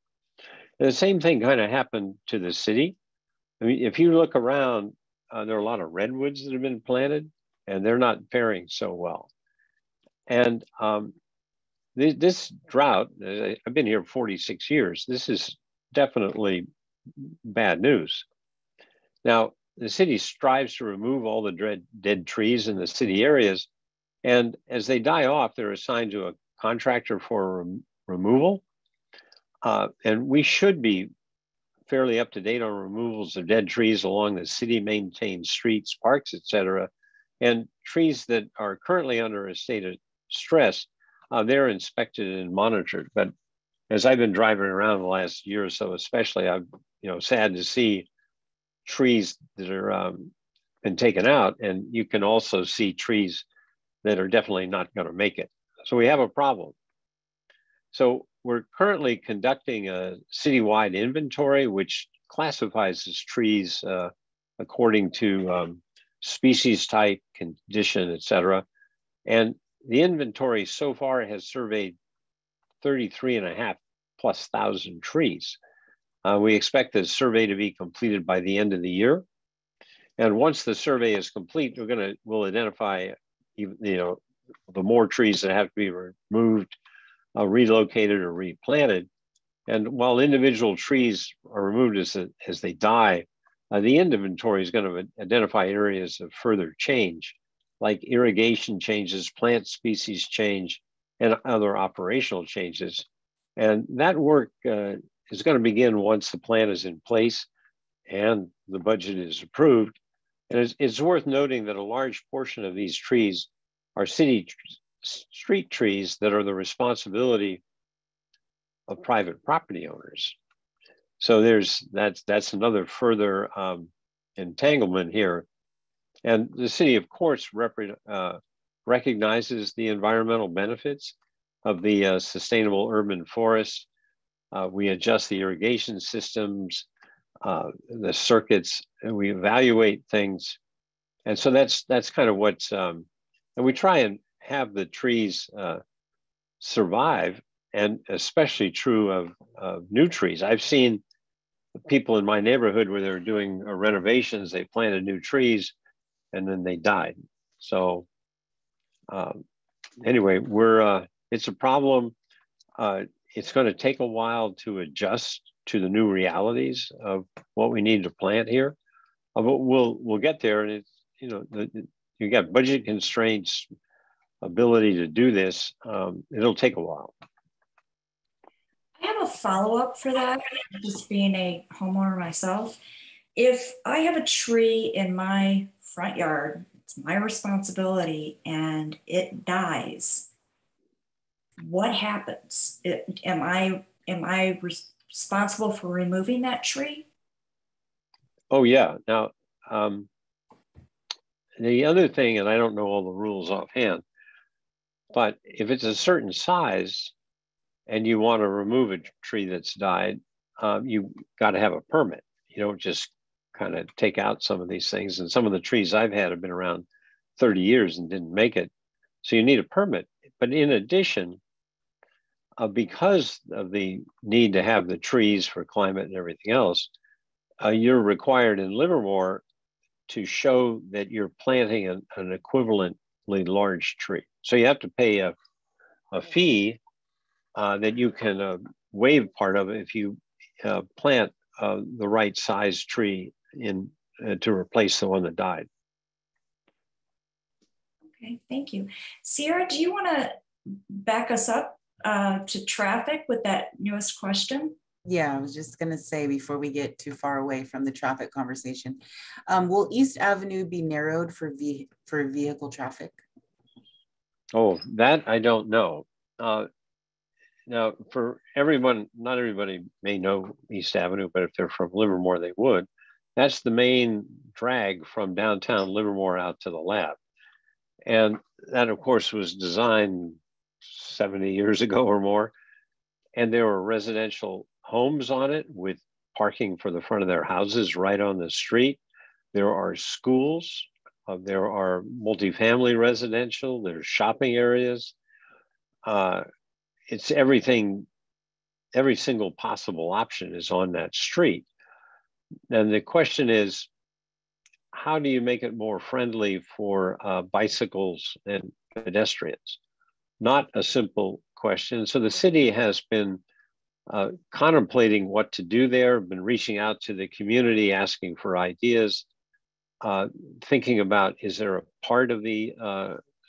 And the same thing kind of happened to the city. I mean, if you look around, there are a lot of redwoods that have been planted and they're not faring so well. And this drought, I've been here 46 years. This is definitely bad news. Now, the city strives to remove all the dead trees in the city areas. And as they die off, they're assigned to a contractor for removal. And we should be fairly up to date on removals of dead trees along the city maintained streets, parks, et cetera. And trees that are currently under a state of stress, they're inspected and monitored. But as I've been driving around the last year or so, especially, I'm sad to see trees that are been taken out, and you can also see trees that are definitely not going to make it. So we have a problem. So we're currently conducting a citywide inventory, which classifies as trees according to species type, condition, et cetera. And the inventory so far has surveyed 33,500+ trees. We expect the survey to be completed by the end of the year. And once the survey is complete, we'll identify, the more trees that have to be removed, relocated, or replanted. And while individual trees are removed as they die, the inventory is going to identify areas of further change, like irrigation changes, plant species change, and other operational changes. And that work is going to begin once the plan is in place and the budget is approved. And it's worth noting that a large portion of these trees are city street trees that are the responsibility of private property owners. So that's another further entanglement here. And the city, of course, recognizes the environmental benefits of the sustainable urban forests. We adjust the irrigation systems, the circuits, and we evaluate things. And so that's kind of what's, and we try and have the trees survive, and especially true of new trees. I've seen people in my neighborhood where they're doing renovations, they planted new trees and then they died. So anyway, it's a problem. It's going to take a while to adjust to the new realities of what we need to plant here, but we'll get there. And it's you got budget constraints, ability to do this. It'll take a while. I have a follow-up for that, just being a homeowner myself. If I have a tree in my front yard, it's my responsibility, and it dies, what happens? Am I responsible for removing that tree? Oh yeah. Now, the other thing, and I don't know all the rules offhand, but if it's a certain size and you want to remove a tree that's died, you got to have a permit. You don't just kind of take out some of these things. And some of the trees I've had have been around 30 years and didn't make it. So you need a permit. But in addition, because of the need to have the trees for climate and everything else, you're required in Livermore to show that you're planting an equivalently large tree. So you have to pay a fee that you can waive part of if you plant the right size tree to replace the one that died. Okay, thank you. Sierra, do you want to back us up to traffic with that newest question? Yeah, I was just gonna say before we get too far away from the traffic conversation, will East Avenue be narrowed for vehicle traffic? Oh, that I don't know. Uh, Now, for everyone, not everybody may know East Avenue, but if they're from Livermore, they would. That's the main drag from downtown Livermore out to the lab. And that, of course, was designed 70 years ago or more. And there were residential homes on it with parking for the front of their houses right on the street. There are schools, there are multifamily residential, there's shopping areas. Uh, it's everything, every single possible option is on that street. And the question is, how do you make it more friendly for bicycles and pedestrians? Not a simple question. So the city has been contemplating what to do there, been reaching out to the community, asking for ideas, thinking about, is there a part of the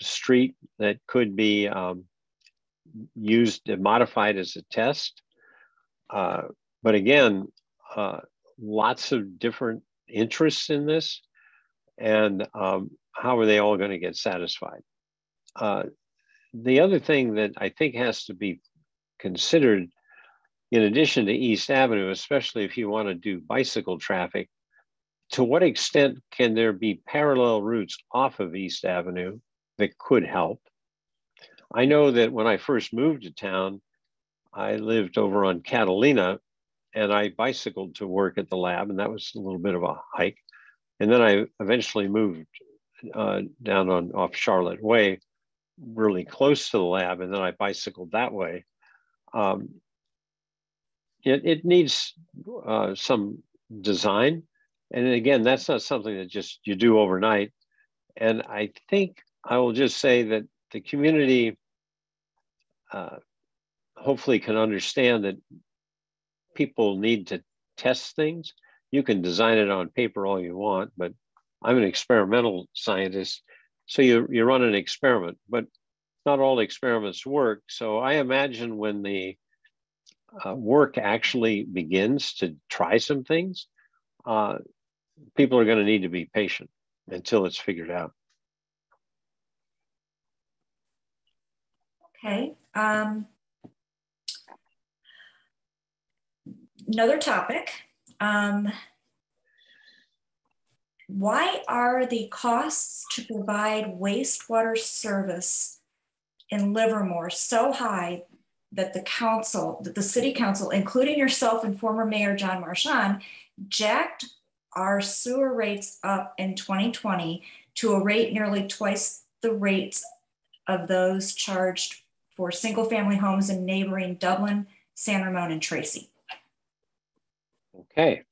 street that could be used, modified as a test? But again, lots of different interests in this, and how are they all going to get satisfied? The other thing that I think has to be considered, in addition to East Avenue, especially if you want to do bicycle traffic, to what extent can there be parallel routes off of East Avenue that could help? I know that when I first moved to town, I lived over on Catalina, and I bicycled to work at the lab, and that was a little bit of a hike. And then I eventually moved down on off Charlotte Way, really close to the lab, and then I bicycled that way. It needs some design, and again, that's not something that just you do overnight. And I think I will just say that the community hopefully can understand that people need to test things. You can design it on paper all you want, but I'm an experimental scientist. So you run an experiment, but not all experiments work. So I imagine when the work actually begins to try some things, people are going to need to be patient until it's figured out. Okay. Another topic. Why are the costs to provide wastewater service in Livermore so high that the city council, including yourself and former mayor John Marchand, jacked our sewer rates up in 2020 to a rate nearly twice the rates of those charged for single family homes in neighboring Dublin, San Ramon, and Tracy? Okay,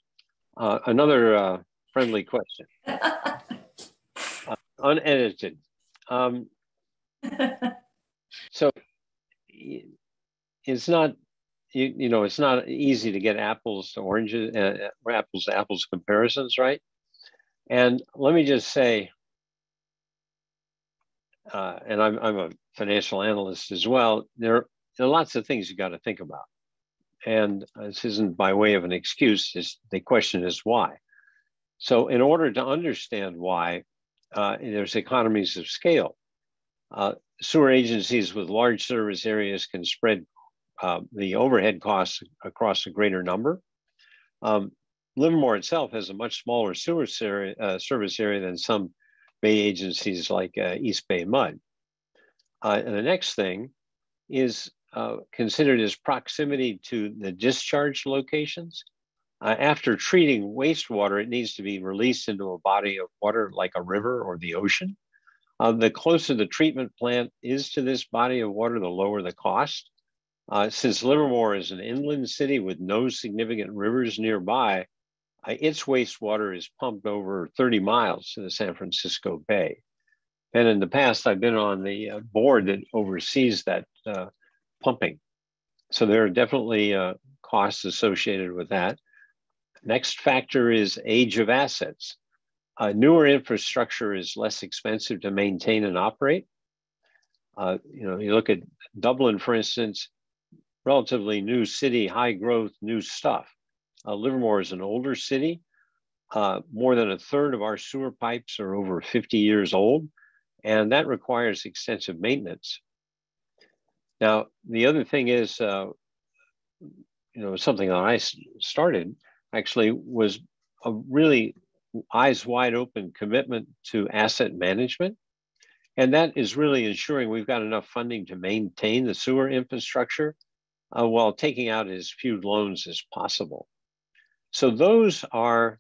another friendly question. Unedited. So it's not, it's not easy to get apples to oranges, apples to apples comparisons, right? And let me just say, and I'm a financial analyst as well, there are lots of things you got to think about. And this isn't by way of an excuse, the question is why. So in order to understand why, there's economies of scale. Sewer agencies with large service areas can spread the overhead costs across a greater number. Livermore itself has a much smaller service area than some Bay agencies like East Bay Mud. And the next thing is considered as proximity to the discharge locations. After treating wastewater, it needs to be released into a body of water like a river or the ocean. The closer the treatment plant is to this body of water, the lower the cost. Since Livermore is an inland city with no significant rivers nearby, its wastewater is pumped over 30 miles to the San Francisco Bay. And in the past, I've been on the board that oversees that pumping. So there are definitely costs associated with that. Next factor is age of assets. Newer infrastructure is less expensive to maintain and operate. You look at Dublin, for instance, relatively new city, high growth, new stuff. Livermore is an older city. More than a third of our sewer pipes are over 50 years old, and that requires extensive maintenance. Now, the other thing is, something that I started actually was a really eyes wide open commitment to asset management. And that is really ensuring we've got enough funding to maintain the sewer infrastructure while taking out as few loans as possible. So those are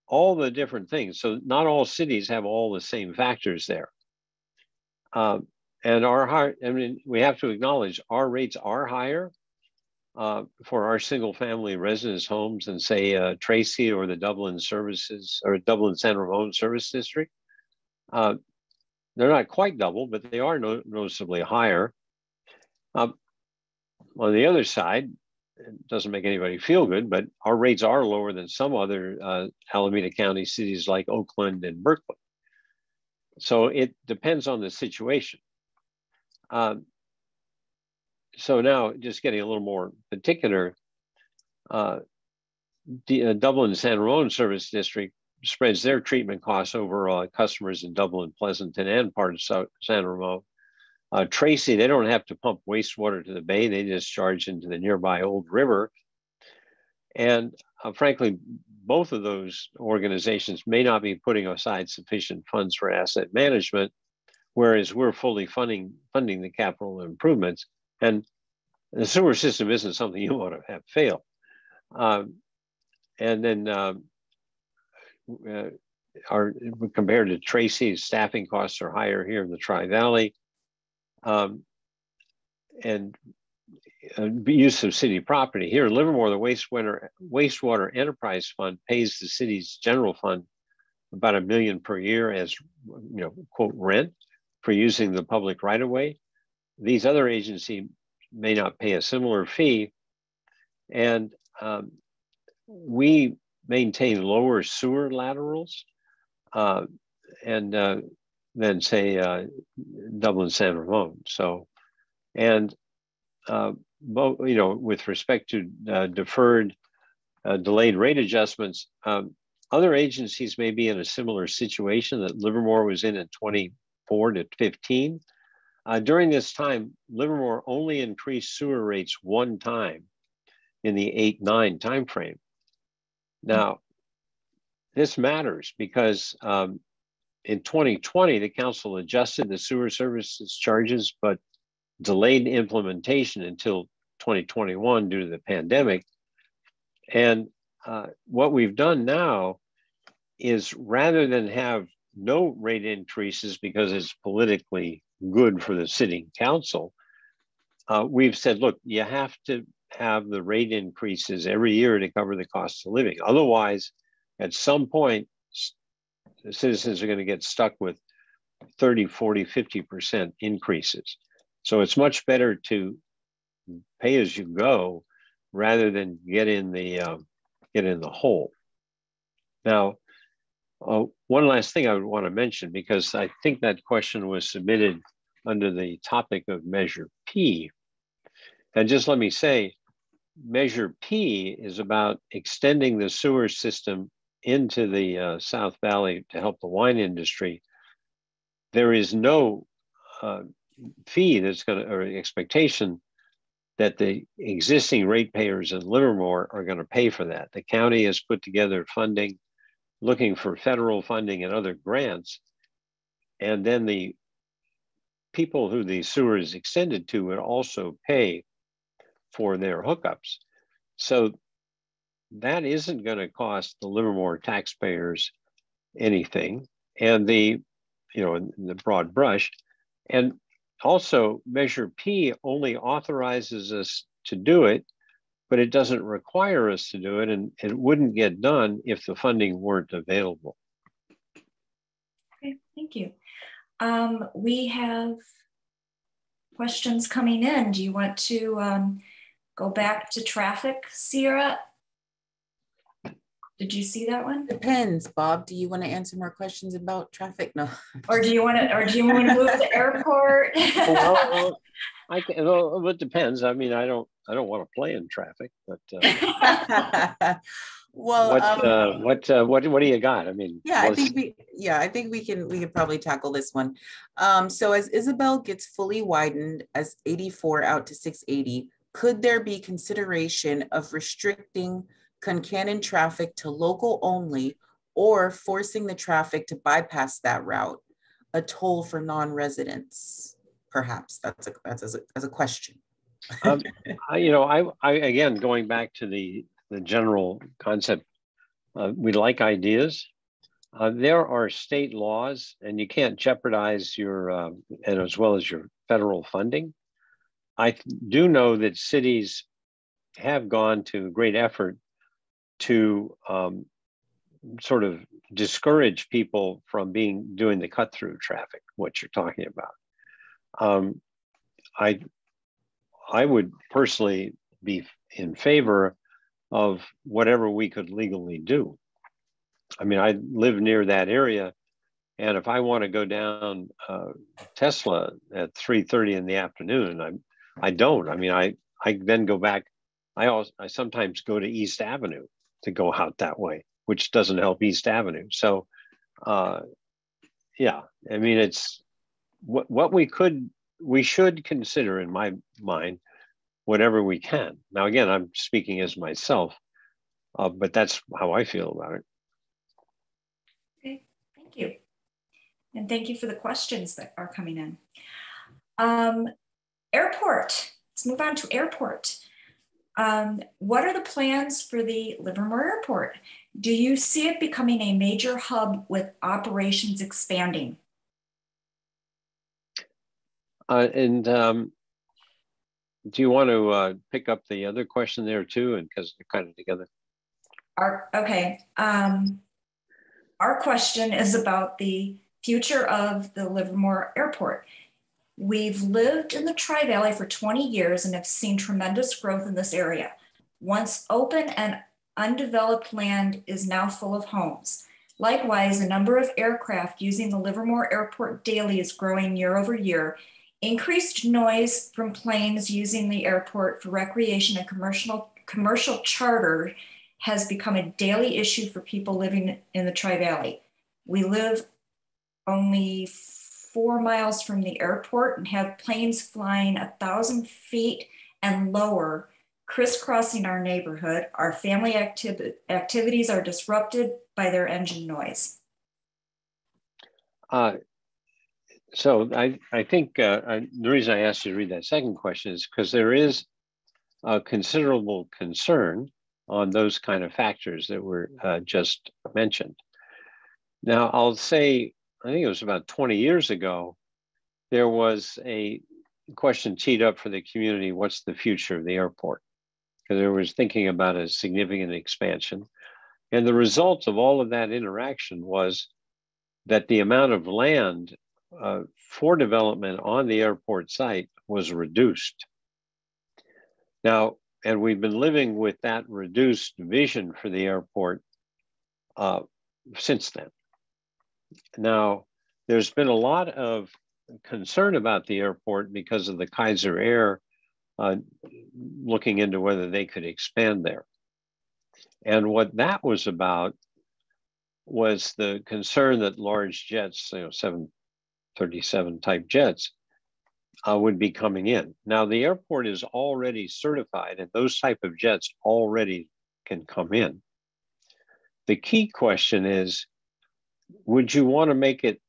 all the different things. So not all cities have all the same factors there. And we have to acknowledge our rates are higher for our single family residence homes than say Tracy or the Dublin Services or Dublin San Ramon Service District. They're not quite double, but they are noticeably higher. On the other side, it doesn't make anybody feel good, but our rates are lower than some other Alameda County cities like Oakland and Berkeley. So it depends on the situation. So now, just getting a little more particular, the Dublin San Ramon Service District spreads their treatment costs over customers in Dublin, Pleasanton, and part of San Ramon. Tracy, they don't have to pump wastewater to the bay. They just charge into the nearby Old River. And frankly, both of those organizations may not be putting aside sufficient funds for asset management, whereas we're fully funding the capital improvements. And the sewer system isn't something you want to have fail. And then compared to Tracy, staffing costs are higher here in the Tri-Valley. And use of city property. Here in Livermore, the wastewater enterprise fund pays the city's general fund about $1 million per year as, quote, rent for using the public right-of-way. These other agencies may not pay a similar fee. And we maintain lower sewer laterals than say Dublin San Ramon. So, and with respect to deferred delayed rate adjustments, other agencies may be in a similar situation that Livermore was in 24 to 15. During this time, Livermore only increased sewer rates one time in the 8-9 timeframe. Now, this matters because in 2020, the council adjusted the sewer services charges, but delayed implementation until 2021 due to the pandemic. And what we've done now is rather than have no rate increases because it's politically good for the city council, we've said, look, you have to have the rate increases every year to cover the cost of living. Otherwise, at some point, the citizens are going to get stuck with 30, 40, 50% increases. So it's much better to pay as you go rather than get in the hole. Now, one last thing I would want to mention, because I think that question was submitted under the topic of Measure P. And just let me say, Measure P is about extending the sewer system into the South Valley to help the wine industry. There is no fee that's or expectation that the existing ratepayers in Livermore are going to pay for that. The county has put together funding, looking for federal funding and other grants, and then the people who the sewer is extended to would also pay for their hookups. So that isn't going to cost the Livermore taxpayers anything, and in the broad brush. And also, Measure P only authorizes us to do it, but it doesn't require us to do it, and it wouldn't get done if the funding weren't available. Okay, thank you. We have questions coming in. Do you want to go back to traffic, Sierra? Did you see that one? Depends, Bob. Do you want to answer more questions about traffic? No. Or do you want to move the airport? Well, I can, well, it depends. I mean, I don't want to play in traffic, but well, what do you got? I mean, yeah, I think we can probably tackle this one. So as Isabel gets fully widened as 84 out to 680, could there be consideration of restricting Concannon traffic to local only, or forcing the traffic to bypass that route? A toll for non-residents, perhaps. That's as a question. I again, going back to the general concept, we like ideas. There are state laws, and you can't jeopardize your and as well as your federal funding. I do know that cities have gone to great effort to sort of discourage people from doing the cut through traffic, what you're talking about. I would personally be in favor of whatever we could legally do. I mean, I live near that area, and if I want to go down Tesla at 3:30 in the afternoon, I don't. I mean, I then go back. I sometimes go to East Avenue to go out that way, which doesn't help East Avenue. So, yeah, I mean, it's what we should consider, in my mind, whatever we can. Now, again, I'm speaking as myself, but that's how I feel about it. Okay, thank you. And thank you for the questions that are coming in. Airport, let's move on to airport. What are the plans for the Livermore Airport? Do you see it becoming a major hub with operations expanding? Do you want to pick up the other question there too, and because they're kind of together? Our question is about the future of the Livermore Airport. We've lived in the Tri-Valley for 20 years and have seen tremendous growth in this area. Once open and undeveloped land is now full of homes. Likewise, the number of aircraft using the Livermore Airport daily is growing year over year. Increased noise from planes using the airport for recreation and commercial charter has become a daily issue for people living in the Tri-Valley. We live only 4 miles from the airport and have planes flying 1,000 feet and lower, crisscrossing our neighborhood. Our family activities are disrupted by their engine noise. So I think the reason I asked you to read that second question is because there is a considerable concern on those kind of factors that were just mentioned. Now, I'll say, I think it was about 20 years ago, there was a question teed up for the community, what's the future of the airport? Because there was thinking about a significant expansion. And the result of all of that interaction was that the amount of land for development on the airport site was reduced. Now, and we've been living with that reduced vision for the airport since then. Now, there's been a lot of concern about the airport because of the Kaiser Air looking into whether they could expand there. And what that was about was the concern that large jets, 737 type jets, would be coming in. Now, the airport is already certified and those type of jets already can come in. The key question is, would you want to make it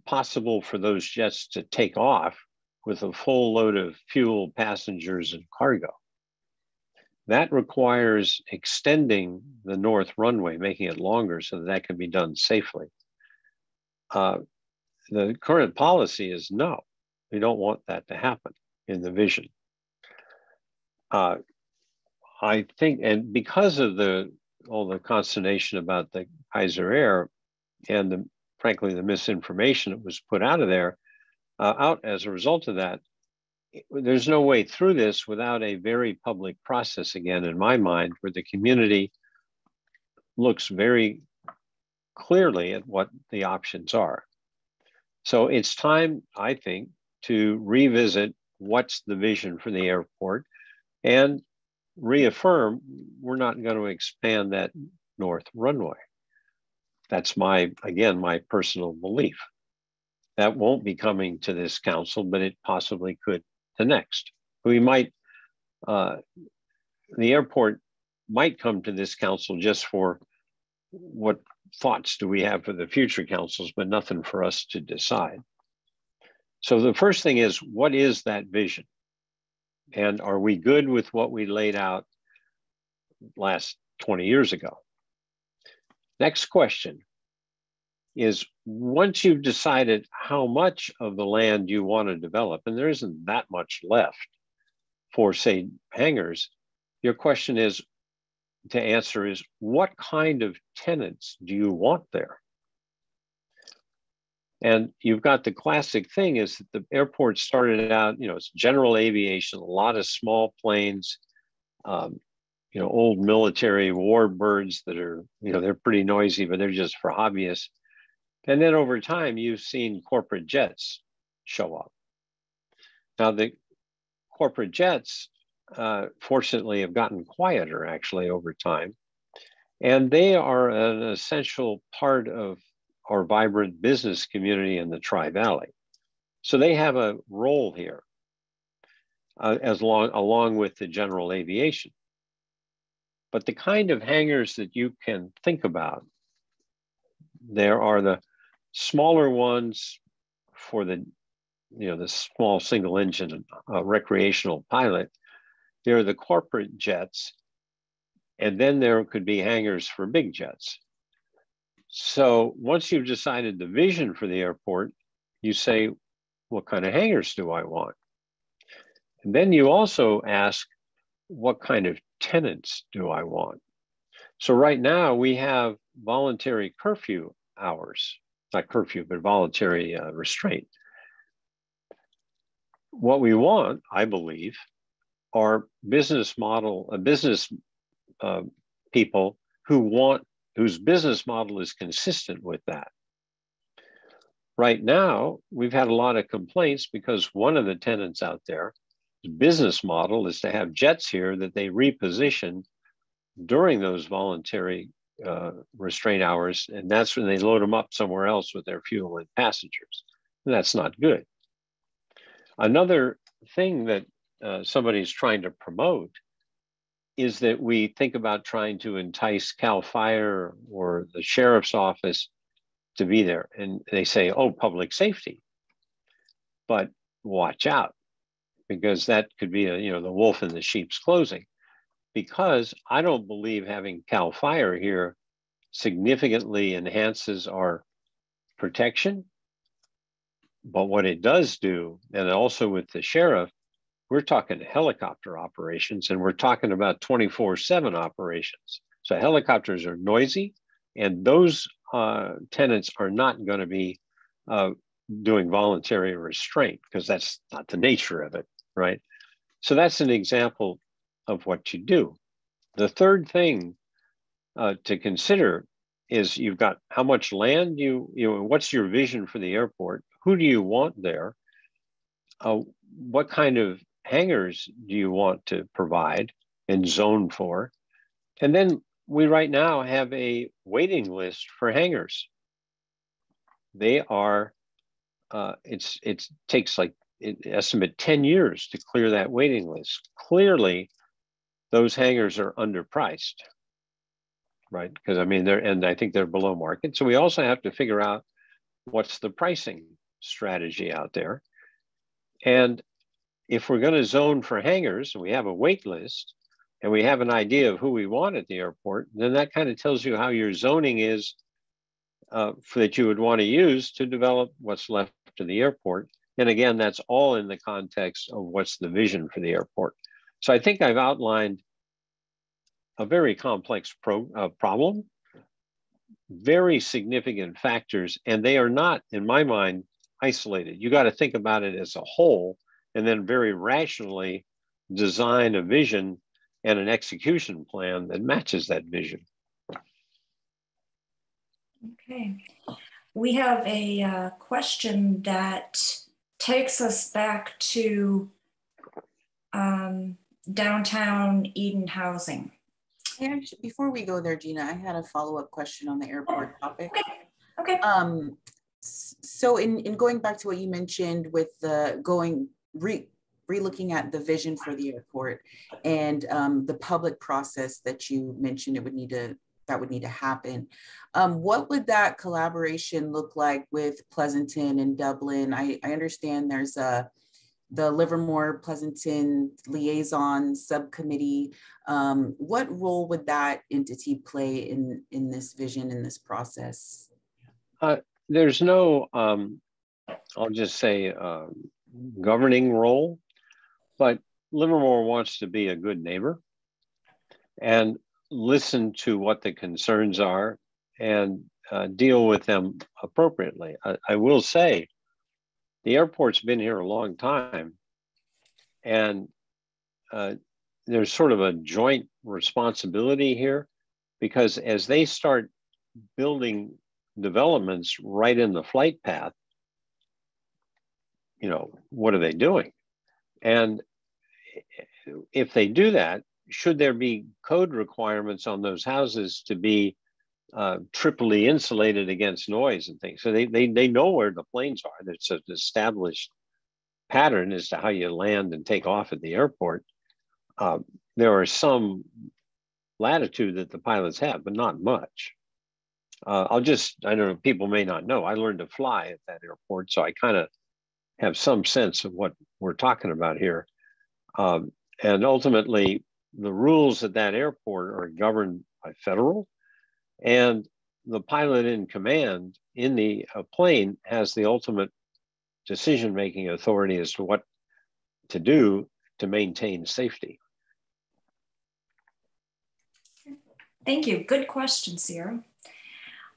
possible for those jets to take off with a full load of fuel, passengers, and cargo? That requires extending the north runway, making it longer so that can be done safely. The current policy is no, we don't want that to happen in the vision. I think, and because of all the consternation about the Kaiser Air and frankly, the misinformation that was put out of there, out as a result of that, there's no way through this without a very public process, again, in my mind, where the community looks very clearly at what the options are. So it's time, I think, to revisit what's the vision for the airport and reaffirm we're not going to expand that north runway. That's again, my personal belief. That won't be coming to this council, but it possibly could the next. We might, the airport might come to this council just for what thoughts do we have for the future councils, but nothing for us to decide. So the first thing is, what is that vision? And are we good with what we laid out last 20 years ago? Next question is, once you've decided how much of the land you want to develop, and there isn't that much left for, say, hangars, your question is, to answer is, what kind of tenants do you want there? And you've got the classic thing is that the airport started out, it's general aviation, a lot of small planes, old military warbirds that are, they're pretty noisy, but they're just for hobbyists. And then over time, you've seen corporate jets show up. Now, the corporate jets, fortunately, have gotten quieter actually over time. And they are an essential part of our vibrant business community in the Tri-Valley. So they have a role here along with the general aviation. But the kind of hangars that you can think about, there are the smaller ones for the small single engine recreational pilot. There are the corporate jets, and then there could be hangars for big jets. So once you've decided the vision for the airport, you say, what kind of hangars do I want? And then you also ask, what kind of tenants do I want? So right now we have voluntary curfew hours, not curfew, but voluntary restraint. What we want, I believe, are business people whose business model is consistent with that. Right now, we've had a lot of complaints because one of the tenants out there, business model is to have jets here that they reposition during those voluntary restraint hours, and that's when they load them up somewhere else with their fuel and passengers. And that's not good. Another thing that somebody's trying to promote is that we think about trying to entice CAL FIRE or the sheriff's office to be there. And they say, oh, public safety. But watch out, because that could be the wolf in the sheep's clothing. Because I don't believe having CAL FIRE here significantly enhances our protection. But what it does do, and also with the sheriff, we're talking helicopter operations, and we're talking about 24/7 operations. So helicopters are noisy, and those tenants are not going to be doing voluntary restraint, because that's not the nature of it, right? So that's an example of what you do. The third thing to consider is you've got how much land what's your vision for the airport? Who do you want there? What kind of hangars do you want to provide and zone for? And then we right now have a waiting list for hangars. They are, it takes estimate 10 years to clear that waiting list. Clearly, those hangars are underpriced, right? Because I think they're below market. So we also have to figure out what's the pricing strategy out there. And if we're going to zone for hangars, and we have a wait list, and we have an idea of who we want at the airport, then that kind of tells you how your zoning is that you would want to use to develop what's left of the airport. And again, that's all in the context of what's the vision for the airport. So I think I've outlined a very complex problem, very significant factors, and they are not, in my mind, isolated. You got to think about it as a whole, and then very rationally design a vision and an execution plan that matches that vision. Okay. We have a question that takes us back to downtown Eden housing. Yeah, before we go there, Gina, I had a follow-up question on the airport topic. Okay. So in going back to what you mentioned with the re-looking at the vision for the airport and the public process that you mentioned that would need to happen. What would that collaboration look like with Pleasanton and Dublin? I understand there's the Livermore Pleasanton liaison subcommittee. What role would that entity play in this vision, in this process? There's no, I'll just say, governing role, but Livermore wants to be a good neighbor and listen to what the concerns are and deal with them appropriately. I will say the airport's been here a long time, and there's sort of a joint responsibility here, because as they start building developments right in the flight path, you know, what are they doing? And if they do that, should there be code requirements on those houses to be triply insulated against noise and things? So they know where the planes are. There's an established pattern as to how you land and take off at the airport. There are some latitude that the pilots have, but not much. I don't know, people may not know, I learned to fly at that airport, so I kind of have some sense of what we're talking about here. And ultimately, the rules at that airport are governed by federal, and the pilot in command in the plane has the ultimate decision-making authority as to what to do to maintain safety. Thank you. Good question, Sierra.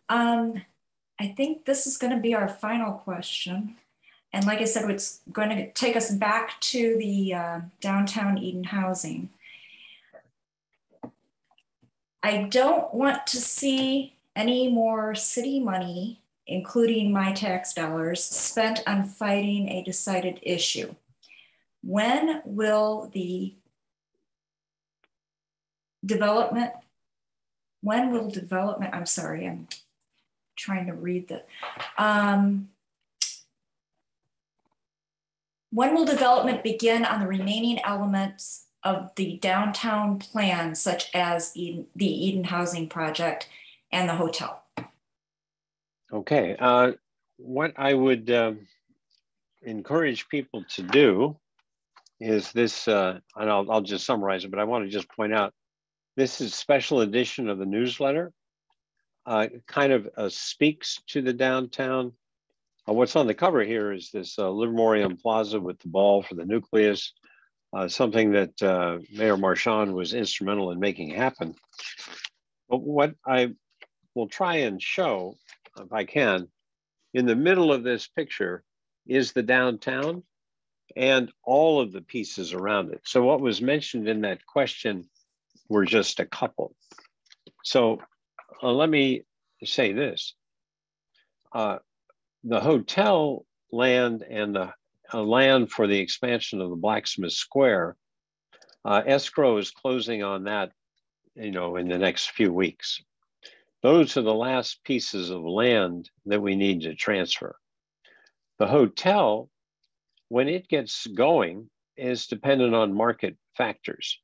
I think this is going to be our final question. And like I said, it's going to take us back to the downtown Eden housing. I don't want to see any more city money, including my tax dollars, spent on fighting a decided issue. When will development, I'm sorry, I'm trying to read the, when will development begin on the remaining elements of the downtown plan, such as the Eden Housing Project and the hotel? Okay, what I would encourage people to do is this, and I'll just summarize it, but I want to just point out, this is a special edition of the newsletter. Kind of speaks to the downtown. What's on the cover here is this Livermorium Plaza with the ball for the nucleus, something that Mayor Marchand was instrumental in making happen. But what I will try and show, if I can, in the middle of this picture is the downtown and all of the pieces around it. So what was mentioned in that question were just a couple. So let me say this. The hotel land and the land for the expansion of the Blacksmith Square, escrow is closing on that, you know, in the next few weeks. Those are the last pieces of land that we need to transfer. The hotel, when it gets going, is dependent on market factors.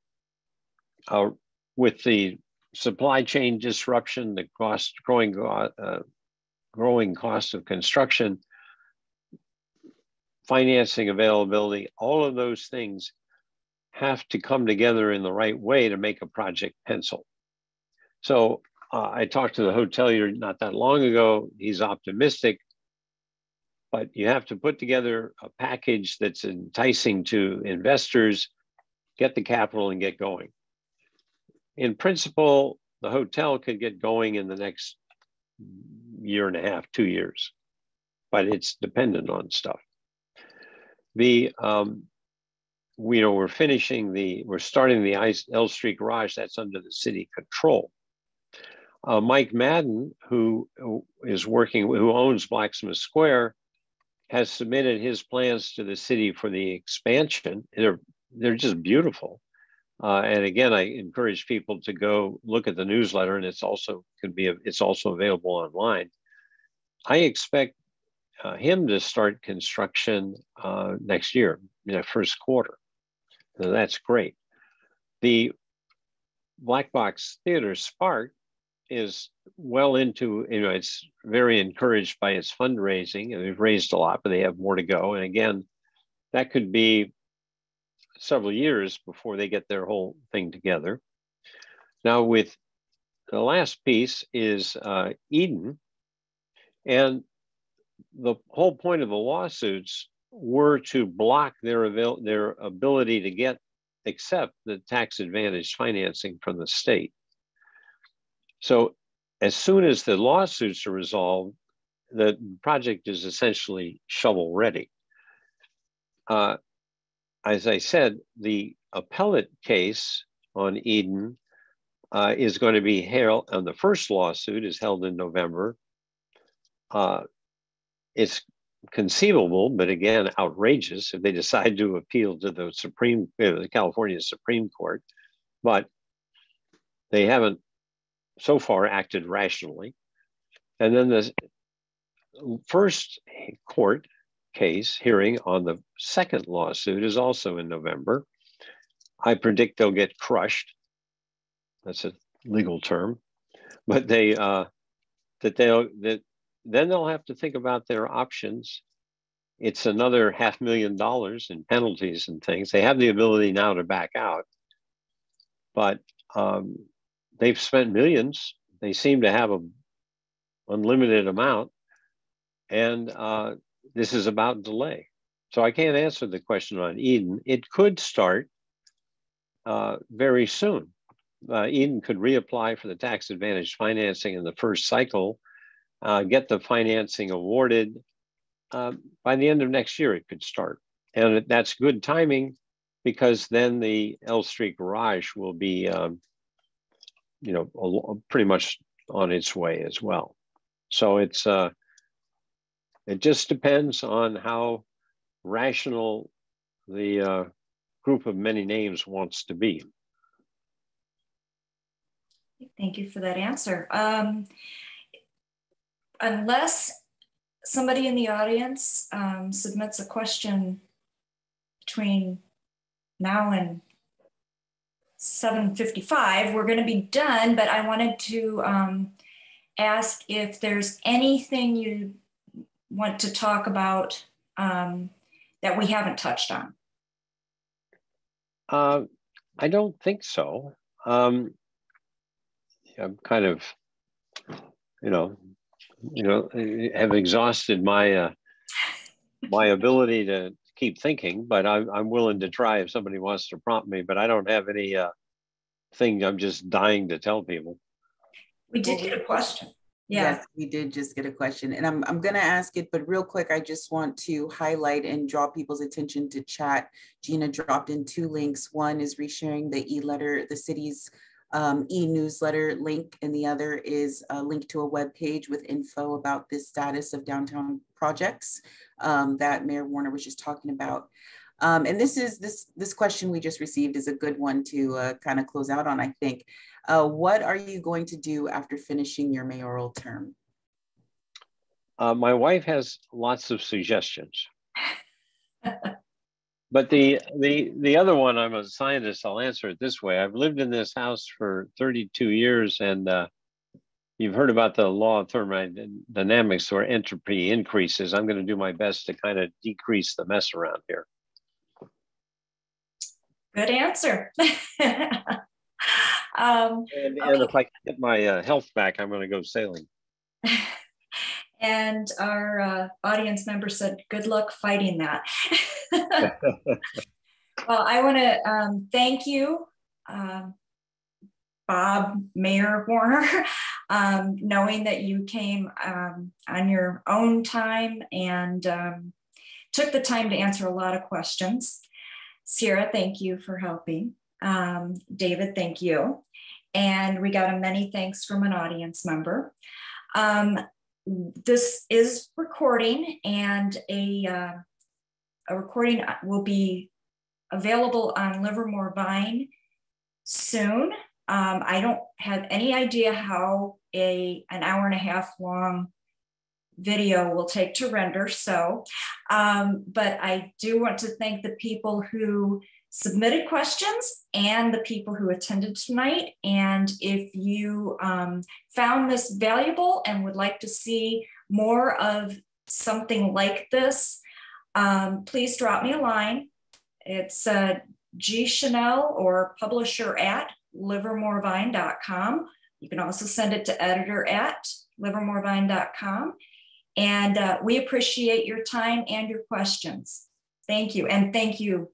With the supply chain disruption, the growing cost of construction, financing availability, all of those things have to come together in the right way to make a project pencil. So I talked to the hotelier not that long ago. He's optimistic, but you have to put together a package that's enticing to investors, get the capital and get going. In principle, the hotel could get going in the next year and a half, 2 years, but it's dependent on stuff. We're starting the L Street Garage, that's under the city control. Mike Madden, who is working, who owns Blacksmith Square, has submitted his plans to the city for the expansion. They're just beautiful. And again, I encourage people to go look at the newsletter, and it's also available online. I expect him to start construction next year, first quarter. So that's great. The Black Box Theater Spark is well into, it's very encouraged by its fundraising, and they've raised a lot, but they have more to go. And again, that could be several years before they get their whole thing together. Now, with the last piece is Eden, and the whole point of the lawsuits were to block their ability to accept the tax advantage financing from the state. So as soon as the lawsuits are resolved, the project is essentially shovel ready. As I said, the appellate case on Eden is going to be held, and the first lawsuit is held in November. It's conceivable, but again, outrageous if they decide to appeal to the California Supreme Court, but they haven't so far acted rationally. And then the first court case hearing on the second lawsuit is also in November. I predict they'll get crushed. That's a legal term, but then they'll have to think about their options. It's another $500,000 in penalties and things. They have the ability now to back out, but they've spent millions. They seem to have an unlimited amount, and this is about delay. So I can't answer the question on Eden. It could start very soon. Eden could reapply for the tax advantage financing in the first cycle, get the financing awarded. By the end of next year, it could start. And that's good timing, because then the L Street Garage will be pretty much on its way as well. So it just depends on how rational the group of many names wants to be. Thank you for that answer. Unless somebody in the audience submits a question between now and 7:55, we're going to be done, but I wanted to ask if there's anything you want to talk about that we haven't touched on. I don't think so. I'm kind of, have exhausted my my ability to keep thinking, but I'm willing to try if somebody wants to prompt me, but I don't have any thing I'm just dying to tell people. We did get a question. Yeah. Yes, we did just get a question, and I'm going to ask it, but real quick, I just want to highlight and draw people's attention to chat. Gina dropped in 2 links. One is resharing the e-letter, the city's e-newsletter link, and the other is a link to a web page with info about the status of downtown projects that Mayor Woerner was just talking about. And this question we just received is a good one to kind of close out on, I think. What are you going to do after finishing your mayoral term? My wife has lots of suggestions. But the other one, I'm a scientist, I'll answer it this way. I've lived in this house for 32 years, and you've heard about the law of thermodynamics, where entropy increases. I'm going to do my best to kind of decrease the mess around here. Good answer. And if I can get my health back, I'm going to go sailing. And our audience member said, good luck fighting that. Well, I want to thank you, Bob, Mayor Woerner, knowing that you came on your own time and took the time to answer a lot of questions. Sierra, thank you for helping. David, thank you. And we got a many thanks from an audience member. this is recording, and a recording will be available on Livermore Vine soon. I don't have any idea how an hour and a half long video will take to render. So, but I do want to thank the people who submitted questions and the people who attended tonight. And if you found this valuable and would like to see more of something like this, please drop me a line. It's G Chanel or publisher at livermorevine.com. You can also send it to editor at livermorevine.com. And we appreciate your time and your questions. Thank you. And thank you,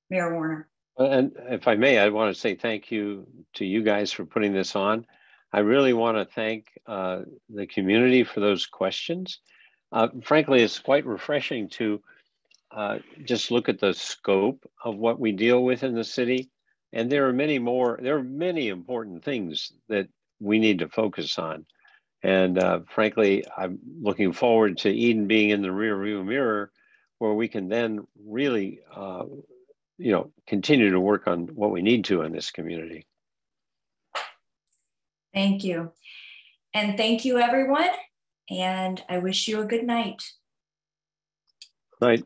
Mayor Woerner. And if I may, I want to say thank you to you guys for putting this on. I really want to thank the community for those questions. Frankly, it's quite refreshing to just look at the scope of what we deal with in the city. And there are many important things that we need to focus on. And frankly, I'm looking forward to Eden being in the rearview mirror, where we can then really, continue to work on what we need to in this community. Thank you. And thank you, everyone. And I wish you a good night. Night.